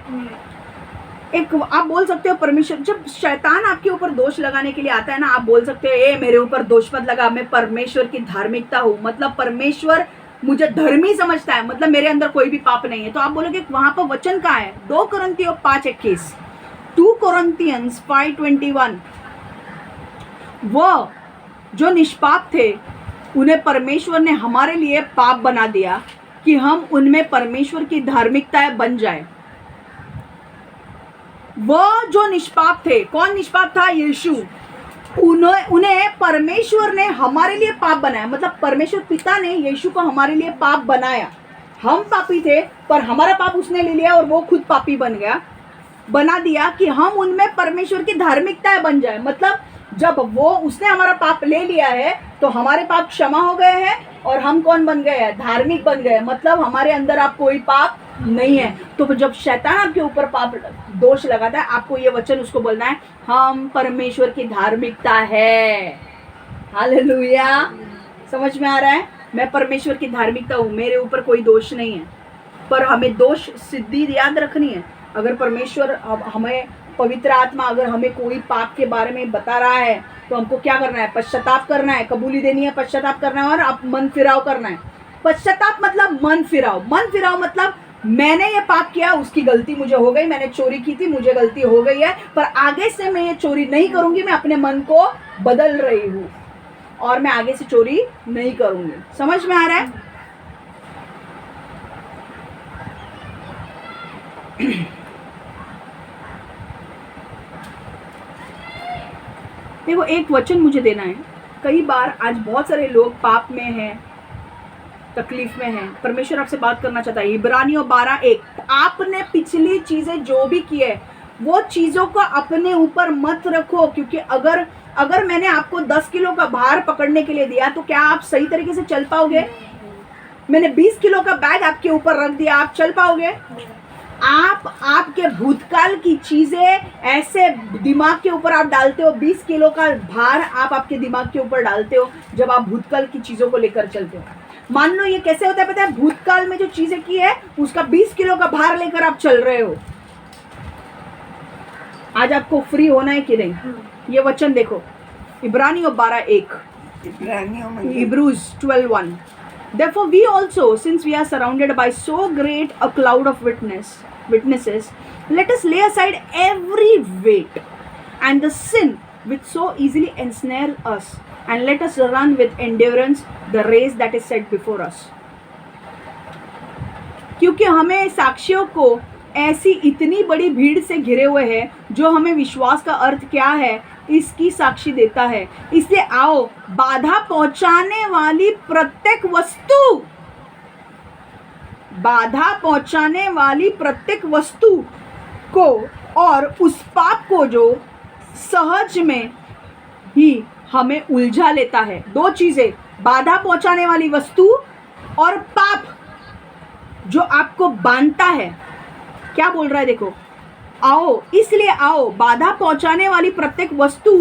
एक आप बोल सकते हो परमेश्वर, जब शैतान आपके ऊपर दोष लगाने के लिए आता है ना, आप बोल सकते हो ए मेरे ऊपर दोष मत लगा, मैं परमेश्वर की धार्मिकता हूँ, मतलब परमेश्वर मुझे धर्मी समझता है, मतलब मेरे अंदर कोई भी पाप नहीं है। तो आप बोलोगे वहां पर वचन कहाँ है? 2 कोरिन्थियों 5:21, 2 कोरिन्थियंस 5:21। वो जो निष्पाप थे उन्हें परमेश्वर ने हमारे लिए पाप बना दिया कि हम उनमें परमेश्वर की धार्मिकताएं बन जाए। वो जो निष्पाप थे, कौन निष्पाप था? यीशु। उन्हें परमेश्वर ने हमारे लिए पाप बनाया, मतलब परमेश्वर पिता ने यीशु को हमारे लिए पाप बनाया। हम पापी थे, पर हमारा पाप उसने ले लिया और वो खुद पापी बना दिया कि हम उनमें परमेश्वर की धार्मिकताएं बन जाए। मतलब जब वो उसने हमारा पाप ले लिया है, तो हमारे पाप क्षमा हो गए हैं और हम कौन बन गए हैं? धार्मिक बन गए। मतलब हमारे अंदर आप कोई पाप नहीं है। तो जब शैतान आपके ऊपर पाप दोष लगाता है, आपको ये वचन उसको बोलना है, हम परमेश्वर की धार्मिकता है। हालेलुया! समझ में आ रहा है? मैं परमेश्वर की धार्मिकता हूँ, मेरे ऊपर कोई दोष नहीं है। पर हमें दोष सिद्धि याद रखनी है। अगर परमेश्वर हमें, पवित्र आत्मा अगर हमें कोई पाप के बारे में बता रहा है, तो हमको क्या करना है? पश्चाताप करना है, कबूली देनी है, पश्चाताप करना है और आप मन फिराव करना है। पश्चाताप मतलब मन फिराव मतलब मैंने ये पाप किया, उसकी गलती मुझे हो गई, मैंने चोरी की थी, मुझे गलती हो गई है, पर आगे से मैं ये चोरी नहीं करूंगी, मैं अपने मन को बदल रही हूँ और मैं आगे से चोरी नहीं करूंगी। समझ में आ रहा है? देखो, एक वचन मुझे देना है। कई बार आज बहुत सारे लोग पाप में हैं, तकलीफ में हैं, परमेश्वर आपसे बात करना चाहता है। इब्रानियों 12:1, आपने पिछली चीजें जो भी की है, वो चीजों को अपने ऊपर मत रखो, क्योंकि अगर मैंने आपको 10 किलो का भार पकड़ने के लिए दिया, तो क्या आप सही तरीके से चल पाओगे? मैंने 20 किलो का बैग आपके ऊपर रख दिया, आप चल पाओगे? आपके भूतकाल की चीजें ऐसे दिमाग के ऊपर आप डालते हो, 20 किलो का भार आप आपके दिमाग के ऊपर डालते हो जब आप भूतकाल की चीजों को लेकर चलते हो। मान लो ये कैसे होता है पता है? भूतकाल में जो चीजें की है, उसका 20 किलो का भार लेकर आप चल रहे हो। आज आपको फ्री होना है कि नहीं? ये वचन देखो, इब्रानियों 12:1, Hebrews 12:1. Therefore we also, since we are surrounded by so great a cloud of witnesses, let us lay aside every weight and the sin which so easily ensnares us, and let us run with endurance the race that is set before us. क्योंकि हमें साक्षियों को ऐसी इतनी बड़ी भीड़ से घिरे हुए हैं, जो हमें विश्वास का अर्थ क्या है इसकी साक्षी देता है। इसलिए आओ, बाधा पहुंचाने वाली प्रत्येक वस्तु को और उस पाप को जो सहज में ही हमें उलझा लेता है। 2 चीजें, बाधा पहुंचाने वाली वस्तु और पाप। जो आपको बांधता है। क्या बोल रहा है देखो, आओ इसलिए आओ बाधा पहुंचाने वाली प्रत्येक वस्तु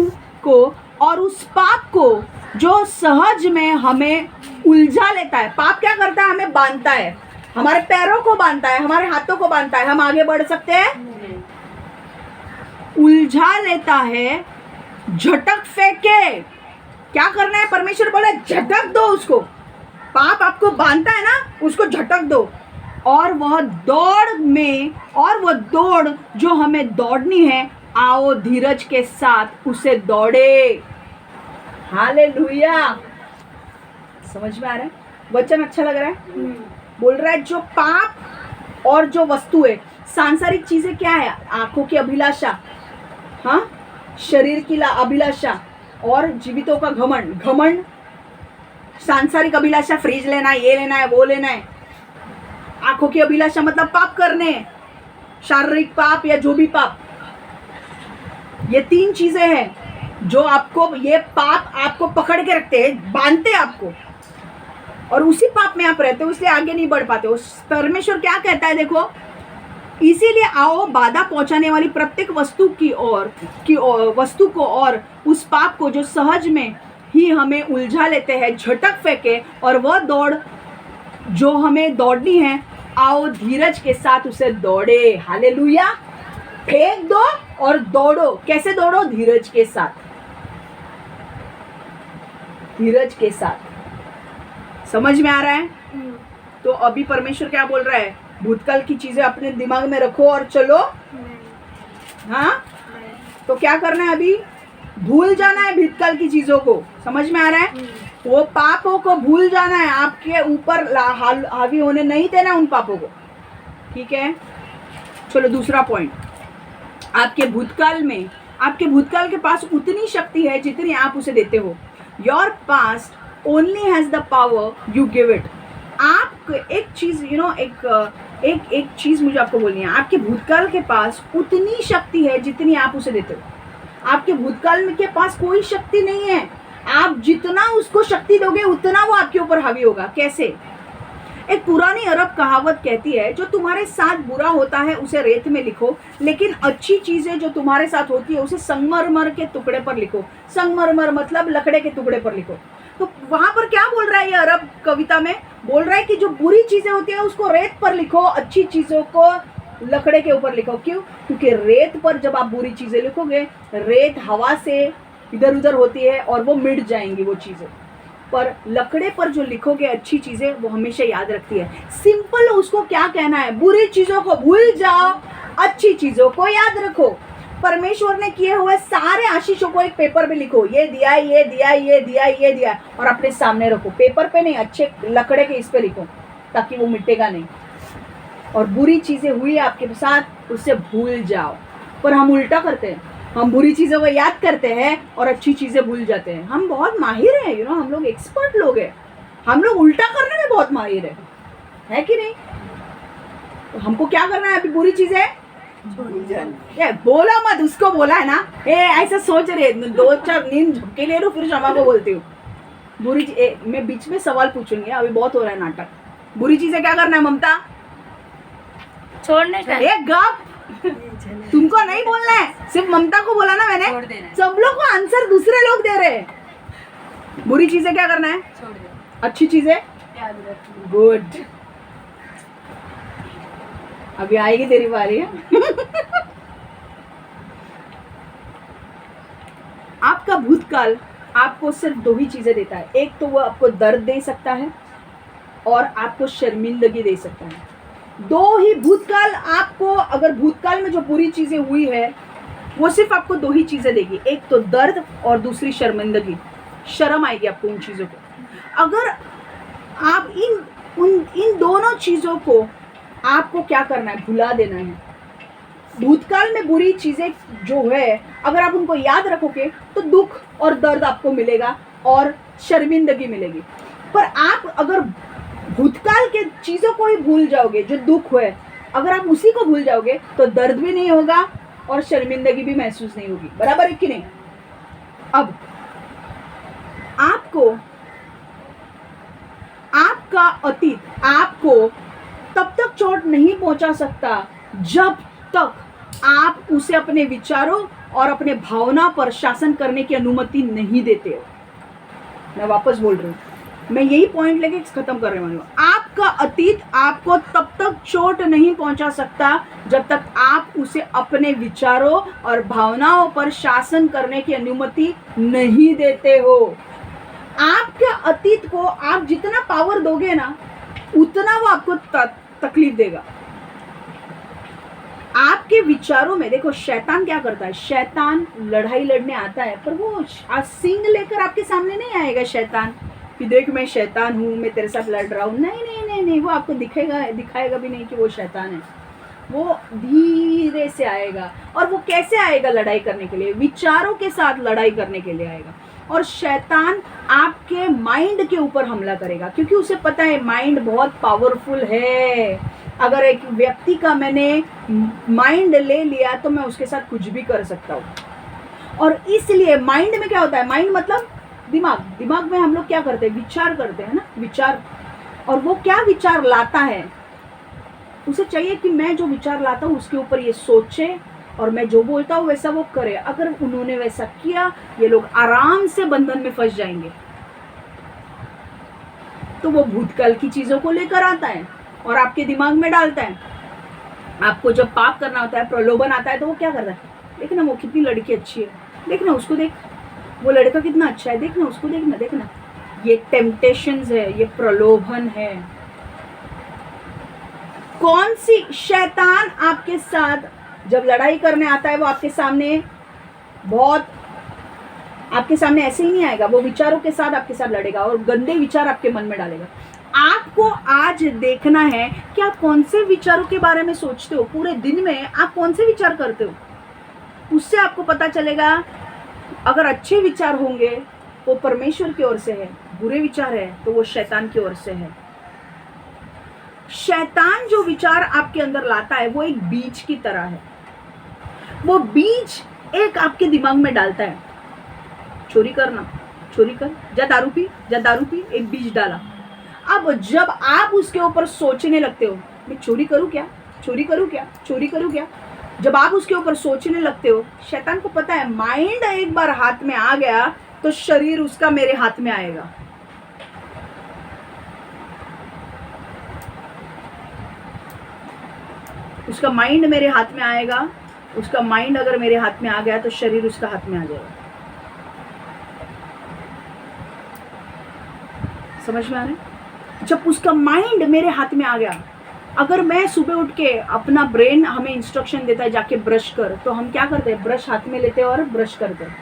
को और उस पाप को जो सहज में हमें उलझा लेता है। पाप क्या करता है? हमें बांधता है, हमारे पैरों को बांधता है, हमारे हाथों को बांधता है, हम आगे बढ़ सकते हैं? उलझा लेता है, झटक फेंके। क्या करना है? परमेश्वर बोले झटक दो उसको। पाप आपको बांधता है ना, उसको झटक दो। और वह दौड़ जो हमें दौड़नी है, आओ धीरज के साथ उसे दौड़े। हालेलुया। समझ में आ रहा है? वचन अच्छा लग रहा है? बोल रहा है जो पाप और जो वस्तु है, सांसारिक चीजें क्या है? आंखों की अभिलाषा, हाँ, शरीर की अभिलाषा और जीवितों का घमंड। सांसारिक अभिलाषा, फ्रिज लेना है, ये लेना है, वो लेना है। आंखों की अभिलाषा मतलब पाप करने, शारीरिक पाप या जो भी पाप। ये 3 चीजें हैं जो आपको, ये पाप आपको पकड़ के रखते हैं, बांधते हैं आपको, और उसी पाप में आप रहते हो, इसलिए आगे नहीं बढ़ पाते हो। परमेश्वर क्या कहता है देखो, इसीलिए आओ बाधा पहुंचाने वाली प्रत्येक वस्तु वस्तु को और उस पाप को जो सहज में ही हमें उलझा लेते हैं, झटक फेंके। और वह दौड़ जो हमें दौड़नी है, आओ धीरज के साथ उसे दौड़े। हालेलुया। फेंक दो और दौड़ो। कैसे दौड़ो? धीरज के साथ, धीरज के साथ। समझ में आ रहा है? तो अभी परमेश्वर क्या बोल रहा है? भूतकाल की चीजें अपने दिमाग में रखो और चलो। हाँ, तो क्या करना है? अभी भूल जाना है भूतकाल की चीजों को। समझ में आ रहा है? वो पापों को भूल जाना है, आपके ऊपर हावी होने नहीं देना उन पापों को। ठीक है, चलो दूसरा पॉइंट। आपके भूतकाल के पास उतनी शक्ति है जितनी आप उसे देते हो। Your past only has the power you give it. आप एक चीज एक चीज मुझे आपको बोलनी है। आपके भूतकाल के पास उतनी शक्ति है जितनी आप उसे देते हो। आपके भूतकाल में के पास कोई शक्ति नहीं है। आप जितना उसको शक्ति दोगे उतना वो आपके ऊपर हावी होगा। कैसे? एक पुरानी अरब कहावत कहती है, जो तुम्हारे साथ बुरा होता है उसे रेत में लिखो, लेकिन अच्छी चीजें जो तुम्हारे साथ होती है उसे संगमरमर के टुकड़े पर लिखो। संगमरमर मतलब लकड़े के टुकड़े पर लिखो। तो वहां पर क्या बोल रहा है ये अरब कविता में? बोल रहा है कि जो बुरी चीजें होती है उसको रेत पर लिखो, अच्छी चीजों को लकड़े के ऊपर लिखो। क्यों? क्योंकि रेत पर जब आप बुरी चीजें लिखोगे, रेत हवा से इधर उधर होती है और वो मिट जाएंगी वो चीजें। पर लकड़े पर जो लिखोगे अच्छी चीजें, वो हमेशा याद रखती है। सिंपल उसको क्या कहना है? बुरी चीजों को भूल जाओ, अच्छी चीजों को याद रखो। परमेश्वर ने किए हुए सारे आशीषों को एक पेपर पे लिखो। ये दिया, ये दिया, ये दिया, ये दिया, और अपने सामने रखो। पेपर पे नहीं, अच्छे लकड़े के इस पे लिखो, ताकि वो मिटेगा नहीं। और बुरी चीजें हुई आपके साथ, उससे भूल जाओ। पर हम उल्टा करते हैं, हम बुरी चीज़ों को याद करते हैं और अच्छी चीज़ें भूल जाते हैं। हम बहुत माहिर हैं, हम लोग एक्सपर्ट लोग हैं। हम लोग उल्टा करने में बहुत माहिर है कि नहीं? तो हमको क्या करना है? अभी बुरी चीज़ें बोला मत, उसको बोला है ना, ऐसा सोच रहे 2-4 नींद झपके ले लो, फिर शमा को बोलती हूँ बुरी मैं बीच में सवाल पूछूंगी, अभी बहुत हो रहा है नाटक। बुरी चीज़ें क्या करना है ममता? छोड़ने का। एक गप, तुमको नहीं बोलना है, सिर्फ ममता को बोला ना मैंने। सब लोग को आंसर दूसरे लोग दे रहे हैं। बुरी चीजें क्या करना है? छोड़ दे। अच्छी चीजें याद रखना। गुड, अभी आएगी तेरी बारी है। आपका भूतकाल आपको सिर्फ 2 ही चीजें देता है। एक तो वो आपको दर्द दे सकता है और आपको शर्मिंदगी दे सकता है। 2 ही भूतकाल आपको, अगर भूतकाल में जो बुरी चीजें हुई है वो सिर्फ आपको 2 ही चीजें देगी। एक तो दर्द और दूसरी शर्मिंदगी, शर्म आएगी आपको उन चीजों को। अगर आप इन दोनों चीजों को, आपको क्या करना है? भुला देना है। भूतकाल में बुरी चीजें जो है, अगर आप उनको याद रखोगे तो दुख और दर्द आपको मिलेगा और शर्मिंदगी मिलेगी। पर आप अगर भूतकाल के चीजों को ही भूल जाओगे, जो दुख है, अगर आप उसी को भूल जाओगे तो दर्द भी नहीं होगा और शर्मिंदगी भी महसूस नहीं होगी। बराबर है कि नहीं? अब आपको आपका अतीत आपको तब तक नहीं पहुंचा सकता जब तक आप उसे अपने विचारों और अपने भावना पर शासन करने की अनुमति नहीं देते हो। मैं वापस बोल रही हूँ, मैं यही पॉइंट लेके खत्म करने वाली हूँ। आपका अतीत आपको तब तक चोट नहीं पहुंचा सकता जब तक आप उसे अपने विचारों और भावनाओं पर शासन करने की अनुमति नहीं देते हो। आपके अतीत को आप जितना पावर दोगे ना, उतना वो आपको तकलीफ देगा। आपके विचारों में देखो, शैतान क्या करता है, शैतान लड़ाई लड़ने आता है, पर वो सिंग लेकर आपके सामने नहीं आएगा शैतान कि देख मैं शैतान हूँ, मैं तेरे साथ लड़ रहा हूँ। नहीं नहीं नहीं नहीं, वो आपको दिखाएगा भी नहीं कि वो शैतान है। वो धीरे से आएगा। और वो कैसे आएगा लड़ाई करने के लिए? विचारों के साथ लड़ाई करने के लिए आएगा। और शैतान आपके माइंड के ऊपर हमला करेगा, क्योंकि उसे पता है माइंड बहुत पावरफुल है। अगर एक व्यक्ति का मैंने माइंड ले लिया तो मैं उसके साथ कुछ भी कर सकता हूँ। और इसलिए माइंड में क्या होता है, माइंड मतलब दिमाग। दिमाग में हम लोग क्या करते हैं, विचार करते हैं ना, विचार। और वो क्या विचार लाता है, उसे चाहिए कि मैं जो विचार लाता हूँ उसके ऊपर ये सोचे और मैं जो बोलता हूँ वैसा वो करे। अगर उन्होंने वैसा किया, ये लोग आराम से बंधन में फंस जाएंगे। तो वो भूतकाल की चीजों को लेकर आता है और आपके दिमाग में डालता है। आपको जब पाप करना होता है, प्रलोभन आता है, तो वो क्या करता है, देखना वो कितनी लड़की अच्छी है, देखना उसको देख, वो लड़का कितना अच्छा है, देखना उसको, देखना देखना। ये टेम्पटेशंस है, ये प्रलोभन है। कौन सी शैतान आपके साथ जब लड़ाई करने आता है, वो आपके सामने ऐसे ही नहीं आएगा। वो विचारों के साथ आपके साथ लड़ेगा और गंदे विचार आपके मन में डालेगा। आपको आज देखना है कि आप कौन से विचारों के बारे में सोचते हो, पूरे दिन में आप कौन से विचार करते हो। उससे आपको पता चलेगा। अगर अच्छे विचार होंगे वो परमेश्वर की ओर से है, बुरे विचार है तो वो शैतान की ओर से है। शैतान जो विचार आपके अंदर लाता है वो एक बीज की तरह है। वो बीज एक आपके दिमाग में डालता है, चोरी करना, चोरी कर, जा दारू पी, जा दारू पी, एक बीज डाला। अब जब आप उसके ऊपर सोचने लगते हो, मैं चोरी करूं क्या, चोरी करूं क्या, चोरी करूं क्या, जब आप उसके ऊपर सोचने लगते हो, शैतान को पता है माइंड एक बार हाथ में आ गया तो शरीर उसका मेरे हाथ में आएगा। उसका माइंड मेरे हाथ में आएगा। उसका माइंड अगर मेरे हाथ में आ गया तो शरीर उसका हाथ में आ जाएगा। समझ में आ रहा है? जब उसका माइंड मेरे हाथ में आ गया, अगर मैं सुबह उठ के, अपना ब्रेन हमें इंस्ट्रक्शन देता है जाके ब्रश कर, तो हम क्या करते हैं, ब्रश हाथ में लेते हैं और ब्रश करते हैं।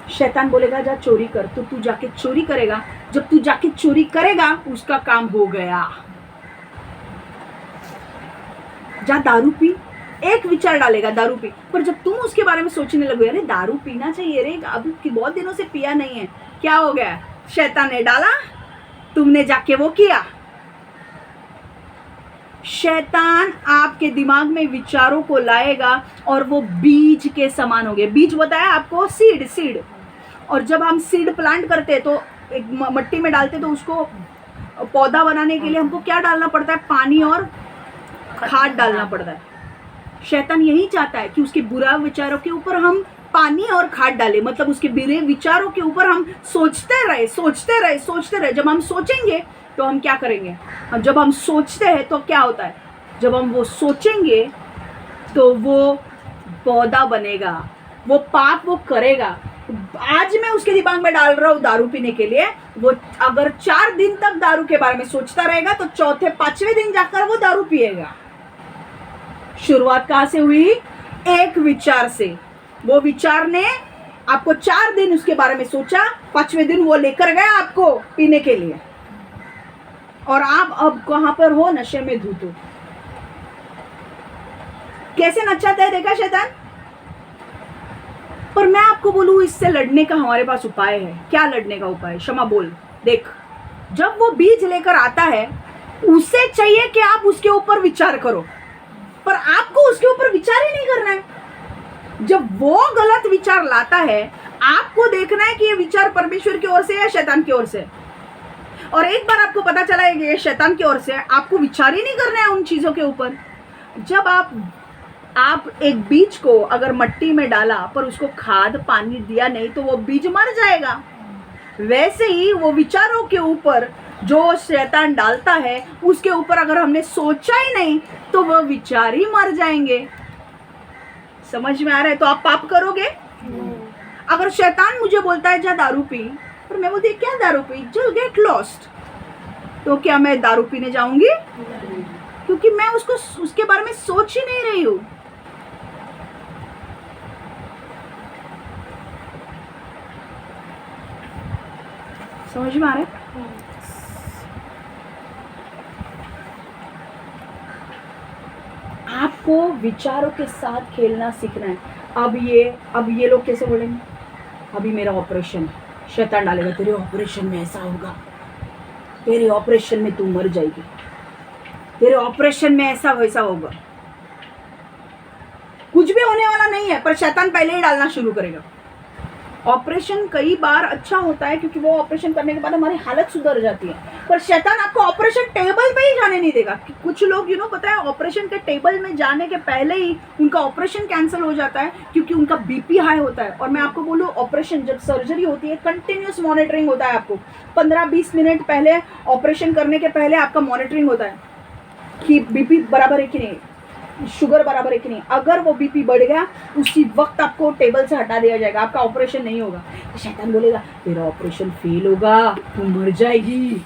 शैतान बोलेगा जा चोरी कर, तो तू जाके चोरी करेगा। जब तू जाके चोरी करेगा उसका काम हो गया। जा दारू पी, एक विचार डालेगा दारू पी, पर जब तुम उसके बारे में सोचने लगे, अरे दारू पीना चाहिए रे, अब बहुत दिनों से पिया नहीं है, क्या हो गया, शैतान ने डाला, तुमने जाके वो किया। शैतान आपके दिमाग में विचारों को लाएगा और वो बीज के समान होंगे। बीज बताया आपको, सीड। और जब हम सीड प्लांट करते हैं तो एक मट्टी में डालते, तो उसको पौधा बनाने के लिए हमको क्या डालना पड़ता है, पानी और खाद डालना पड़ता है। शैतान यही चाहता है कि उसके बुरा विचारों के ऊपर हम पानी और खाद डालें, मतलब उसके बुरे विचारों के ऊपर हम सोचते रहे। जब हम सोचेंगे तो हम क्या करेंगे, जब हम सोचते हैं तो क्या होता है, जब हम वो सोचेंगे तो वो पौधा बनेगा, वो पाप वो करेगा। आज मैं उसके दिमाग में डाल रहा हूँ दारू पीने के लिए, वो अगर 4 दिन तक दारू के बारे में सोचता रहेगा तो चौथे 5वें दिन जाकर वो दारू पिएगा। शुरुआत कहाँ से हुई, एक विचार से। वो विचार ने आपको 4 दिन उसके बारे में सोचा, 5वें दिन वो लेकर गया आपको पीने के लिए, और आप अब कहां पर हो, नशे में धूत हो। कैसे नचाता है देखा शैतान। पर मैं आपको बोलूं, इससे लड़ने का हमारे पास उपाय है। क्या लड़ने का उपाय, क्षमा बोल। देख, जब वो बीज लेकर आता है, उसे चाहिए कि आप उसके ऊपर विचार करो, पर आपको उसके ऊपर विचार ही नहीं करना है। जब वो गलत विचार लाता है, आपको देखना है कि ये विचार परमेश्वर की ओर से या शैतान की ओर से। और एक बार आपको पता चला है कि ये शैतान की ओर से, आपको विचार ही नहीं करना है उन चीज़ों के ऊपर। जब आप एक बीज को अगर मिट्टी में डाला पर उसको खाद पानी दिया नहीं तो वो बीज मर जाएगा। वैसे ही वो विचारों के ऊपर जो शैतान डालता है उसके ऊपर अगर हमने सोचा ही नहीं तो वो विचार ही मर जाएंगे। समझ में आ रहा है? तो आप पाप करोगे। अगर शैतान मुझे बोलता है जा दारू पी, और मैं बोलती क्या दारू पी, जल गेट लॉस्ट, तो क्या मैं दारू पीने जाऊंगी? क्योंकि मैं उसके बारे में सोच ही नहीं रही हूं। समझ में आ रहा है? आपको विचारों के साथ खेलना सीखना है। अब ये लोग कैसे बोलेंगे, अभी मेरा ऑपरेशन, शैतान डालेगा तेरे ऑपरेशन में ऐसा होगा, तेरे ऑपरेशन में तू मर जाएगी, तेरे ऑपरेशन में ऐसा वैसा होगा। कुछ भी होने वाला नहीं है, पर शैतान पहले ही डालना शुरू करेगा। ऑपरेशन कई बार अच्छा होता है क्योंकि वो ऑपरेशन करने के बाद हमारी हालत सुधर जाती है, पर शैतान आपको ऑपरेशन टेबल पे ही जाने नहीं देगा। कुछ लोग पता है ऑपरेशन के टेबल में जाने के पहले ही उनका ऑपरेशन कैंसिल हो जाता है क्योंकि उनका बीपी हाई होता है। और मैं आपको बोलूँ, ऑपरेशन जब सर्जरी होती है कंटिन्यूस मॉनिटरिंग होता है। आपको 15-20 मिनट पहले, ऑपरेशन करने के पहले आपका मॉनिटरिंग होता है कि बीपी बराबर है कि नहीं, शुगर बराबर है कि नहीं। अगर वो बीपी बढ़ गया उसी वक्त आपको टेबल से हटा दिया जाएगा, आपका ऑपरेशन नहीं होगा। तो शैतान बोलेगा तेरा ऑपरेशन फेल होगा, तू मर जाएगी।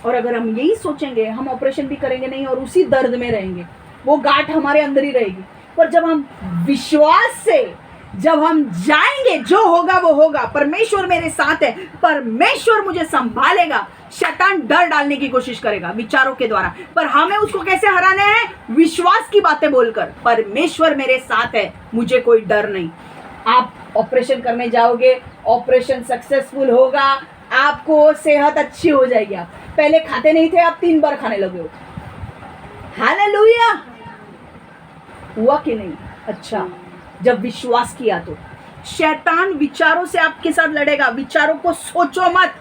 और अगर हम यही सोचेंगे, हम ऑपरेशन भी करेंगे नहीं और उसी दर्द में रहेंगे, वो गांठ हमारे अंदर ही रहेगी। पर जब हम विश्वास से, जब हम जाएंगे, जो होगा वो होगा, परमेश्वर मेरे साथ है, परमेश्वर मुझे संभालेगा। शैतान डर डालने की कोशिश करेगा विचारों के द्वारा, पर हमें उसको कैसे हराना है? विश्वास की बातें बोलकर, परमेश्वर मेरे साथ है, मुझे कोई डर नहीं। आप ऑपरेशन करने जाओगे, ऑपरेशन सक्सेसफुल होगा, आपको सेहत अच्छी हो जाएगी। आप पहले खाते नहीं थे, आप 3 बार खाने लगे हो। हालेलुया। हुआ कि नहीं? अच्छा, जब विश्वास किया तो। शैतान विचारों से आपके साथ लड़ेगा। विचारों को सोचो मत,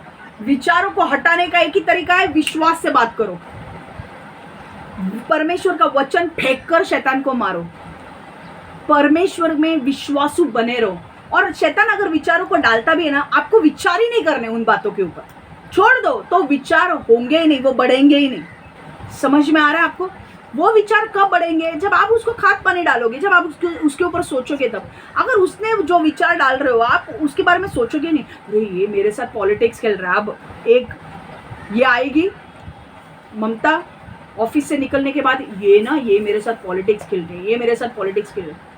विचारों को हटाने का एक ही तरीका है, विश्वास से बात करो। परमेश्वर का वचन फेंक कर शैतान को मारो। परमेश्वर में विश्वासु बने रहो। और शैतान अगर विचारों को डालता भी है ना, आपको विचार ही नहीं करने उन बातों के ऊपर, छोड़ दो, तो विचार होंगे ही नहीं, वो बढ़ेंगे ही नहीं। समझ में आ रहा है आपको? वो विचार कब बढ़ेंगे? जब आप उसको खाद पानी डालोगे, जब आप उसके ऊपर सोचोगे तब। अगर उसने जो विचार डाल रहे हो, आप उसके बारे में सोचोगे नहीं, अरे ये मेरे साथ पॉलिटिक्स खेल रहा है। अब एक ये आएगी ममता ऑफिस से निकलने के बाद, ये मेरे साथ पॉलिटिक्स खेल रही है, ये मेरे साथ पॉलिटिक्स खेल रही है,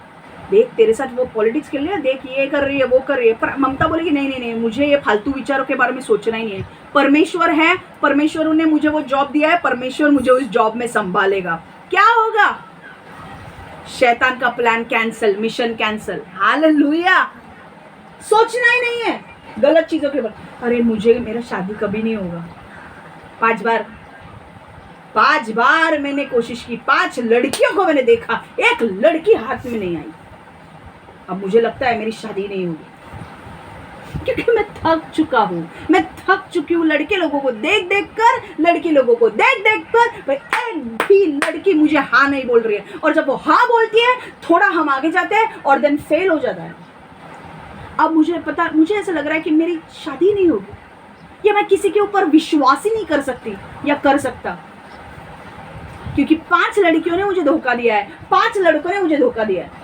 देख तेरे साथ वो पॉलिटिक्स खेल रही है, देख ये कर रही है, वो कर रही है। पर ममता बोलेगी नहीं, मुझे ये फालतू विचारों के बारे में सोचना ही नहीं है। परमेश्वर है, परमेश्वर ने मुझे वो जॉब दिया है, परमेश्वर मुझे उस जॉब में संभालेगा। क्या होगा? शैतान का plan cancel, mission cancel. Hallelujah. सोचना ही नहीं है गलत चीजों के बारे। अरे मुझे, मेरा शादी कभी नहीं होगा। 5 बार मैंने कोशिश की, 5 लड़कियों को मैंने देखा, एक लड़की हाथ में नहीं आई। अब मुझे लगता है मेरी शादी नहीं होगी, क्योंकि मैं थक चुका हूँ। मैं थक चुकी हूँ लड़के लोगों को देख देख कर, लड़की लोगों को देख देख कर। एक भी लड़की मुझे हाँ नहीं बोल रही है, और जब वो हाँ बोलती है, थोड़ा हम आगे जाते हैं और देन फेल हो जाता है। अब मुझे ऐसा लग रहा है कि मेरी शादी नहीं होगी, या मैं किसी के ऊपर विश्वास ही नहीं कर सकती या कर सकता, क्योंकि 5 लड़कियों ने मुझे धोखा दिया है, 5 लड़कों ने मुझे धोखा दिया है।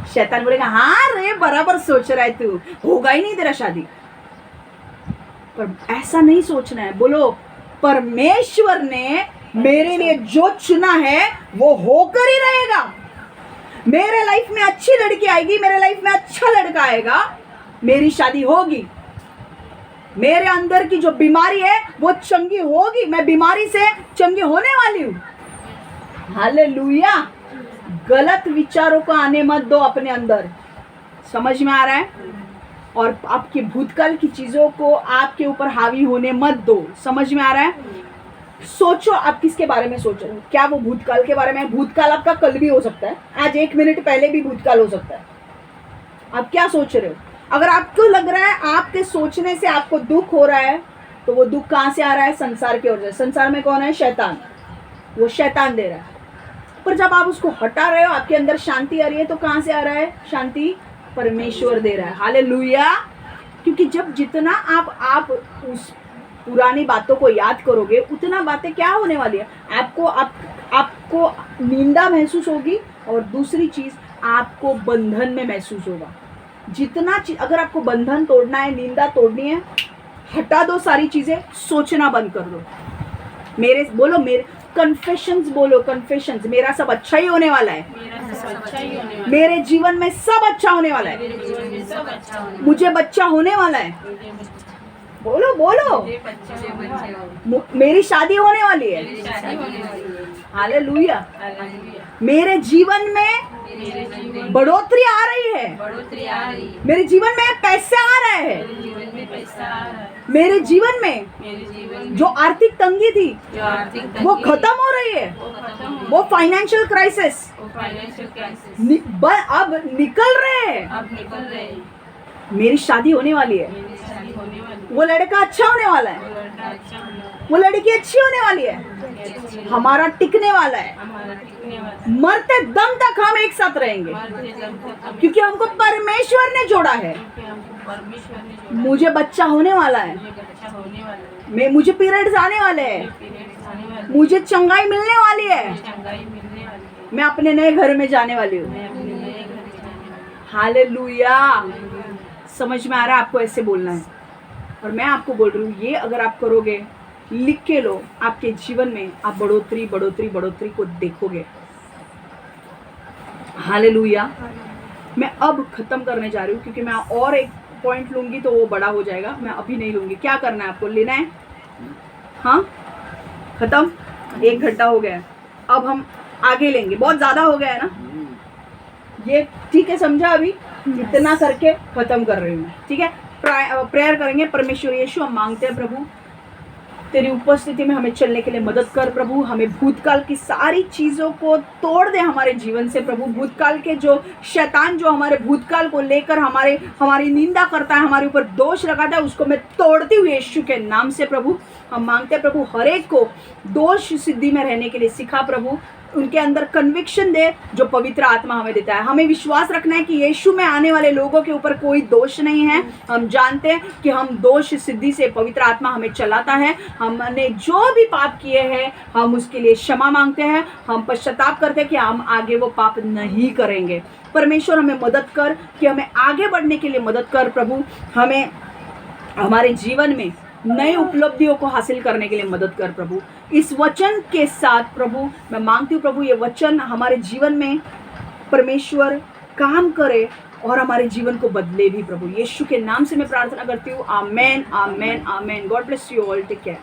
शैतान बोलेगा हाँ रे, बराबर सोच रहा है तू, होगा ही नहीं तेरा शादी। पर ऐसा नहीं सोचना है। बोलो, परमेश्वर ने मेरे लिए जो चुना है वो होकर ही रहेगा। मेरे लाइफ में अच्छी लड़की आएगी, मेरे लाइफ में अच्छा लड़का आएगा, मेरी शादी होगी। मेरे अंदर की जो बीमारी है वो चंगी होगी, मैं बीमारी से चंगी होने वाली हूँ। हालेलुया। गलत विचारों को आने मत दो अपने अंदर। समझ में आ रहा है? और आपके भूतकाल की चीजों को आपके ऊपर हावी होने मत दो। समझ में आ रहा है? सोचो आप किसके बारे में सोच रहे हो। क्या वो भूतकाल के बारे में? भूतकाल आपका कल भी हो सकता है, आज 1 मिनट पहले भी भूतकाल हो सकता है। आप क्या सोच रहे हो? अगर आपको लग रहा है आपके सोचने से आपको दुख हो रहा है, तो वो दुख कहाँ से आ रहा है? संसार की ओर से। संसार में कौन है? शैतान। वो शैतान दे रहा है। पर जब आप उसको हटा रहे हो, आपके अंदर शांति आ रही है, तो कहाँ से आ रहा है शांति? परमेश्वर दे रहा है। हालेलुया। क्योंकि जब जितना आप उस पुरानी बातों को याद करोगे, उतना बातें क्या होने वाली है? आपको निंदा महसूस होगी, और दूसरी चीज आपको बंधन में महसूस होगा। जितना अगर आपको बंधन तोड़ना है, निंदा तोड़नी है, हटा दो सारी चीजें, सोचना बंद कर दो। मेरे कन्फेशंस बोलो, कन्फेशंस, मेरा सब अच्छा ही होने वाला है, मेरे जीवन में सब अच्छा होने वाला है, मुझे बच्चा होने वाला है, बोलो बोलो, मेरी शादी होने वाली है, हालेलुया, मेरे जीवन में बढ़ोतरी आ रही है, मेरे जीवन में पैसे आ रहे हैं, मेरे जीवन में जो आर्थिक तंगी थी वो खत्म हो रही है, वो फाइनेंशियल क्राइसिस अब निकल रहे हैं, मेरी शादी होने वाली है, वो लड़का अच्छा होने वाला है, वो लड़की अच्छी होने वाली है, हमारा टिकने वाला है, मरते दम तक हम एक साथ रहेंगे, क्योंकि हमको परमेश्वर ने जोड़ा है। मुझे बच्चा होने वाला है, मुझे पीरियड्स आने वाले हैं, मुझे चंगाई मिलने वाली है, मैं अपने नए घर में जाने वाली हूँ। हालेलुया। समझ में आ रहा है? आपको ऐसे बोलना है। और मैं आपको बोल रही हूँ, ये अगर आप करोगे, लिख के लो, आपके जीवन में आप बढ़ोतरी बढ़ोतरी बढ़ोतरी को देखोगे। हालेलुया। मैं अब खत्म करने जा रही हूँ, क्योंकि मैं और एक पॉइंट लूंगी तो वो बड़ा हो जाएगा, मैं अभी नहीं लूंगी। क्या करना है आपको? लेना है? हाँ, खत्म। 1 घंटा हो गया, अब हम आगे लेंगे। बहुत ज्यादा हो गया है ना ये? ठीक है, समझा? अभी इतना करके खत्म कर रही हूँ, ठीक है? प्रेयर करेंगे। परमेश्वर यीशु, हम मांगते हैं प्रभु, तेरी उपस्थिति में हमें चलने के लिए मदद कर प्रभु। हमें भूतकाल की सारी चीज़ों को तोड़ दे हमारे जीवन से प्रभु। भूतकाल के जो शैतान जो हमारे भूतकाल को लेकर हमारी निंदा करता है, हमारे ऊपर दोष लगाता है, उसको मैं तोड़ती हूँ यीशु के नाम से प्रभु। हम मांगते हैं प्रभु, हर एक को दोष सिद्धि में रहने के लिए सिखा प्रभु। उनके अंदर कन्विक्शन दे जो पवित्र आत्मा हमें देता है। हमें विश्वास रखना है कि यीशु में आने वाले लोगों के ऊपर कोई दोष नहीं है। हम जानते हैं कि हम दोष सिद्धि से पवित्र आत्मा हमें चलाता है। हमने जो भी पाप किए हैं हम उसके लिए क्षमा मांगते हैं। हम पश्चाताप करते हैं कि हम आगे वो पाप नहीं करेंगे। परमेश्वर हमें मदद कर, कि हमें आगे बढ़ने के लिए मदद कर प्रभु। हमें हमारे जीवन में नई उपलब्धियों को हासिल करने के लिए मदद कर प्रभु। इस वचन के साथ प्रभु मैं मांगती हूँ प्रभु, ये वचन हमारे जीवन में परमेश्वर काम करे और हमारे जीवन को बदले भी प्रभु। यीशु के नाम से मैं प्रार्थना करती हूँ। आमेन, आमेन, आमेन। God bless you all. Take care.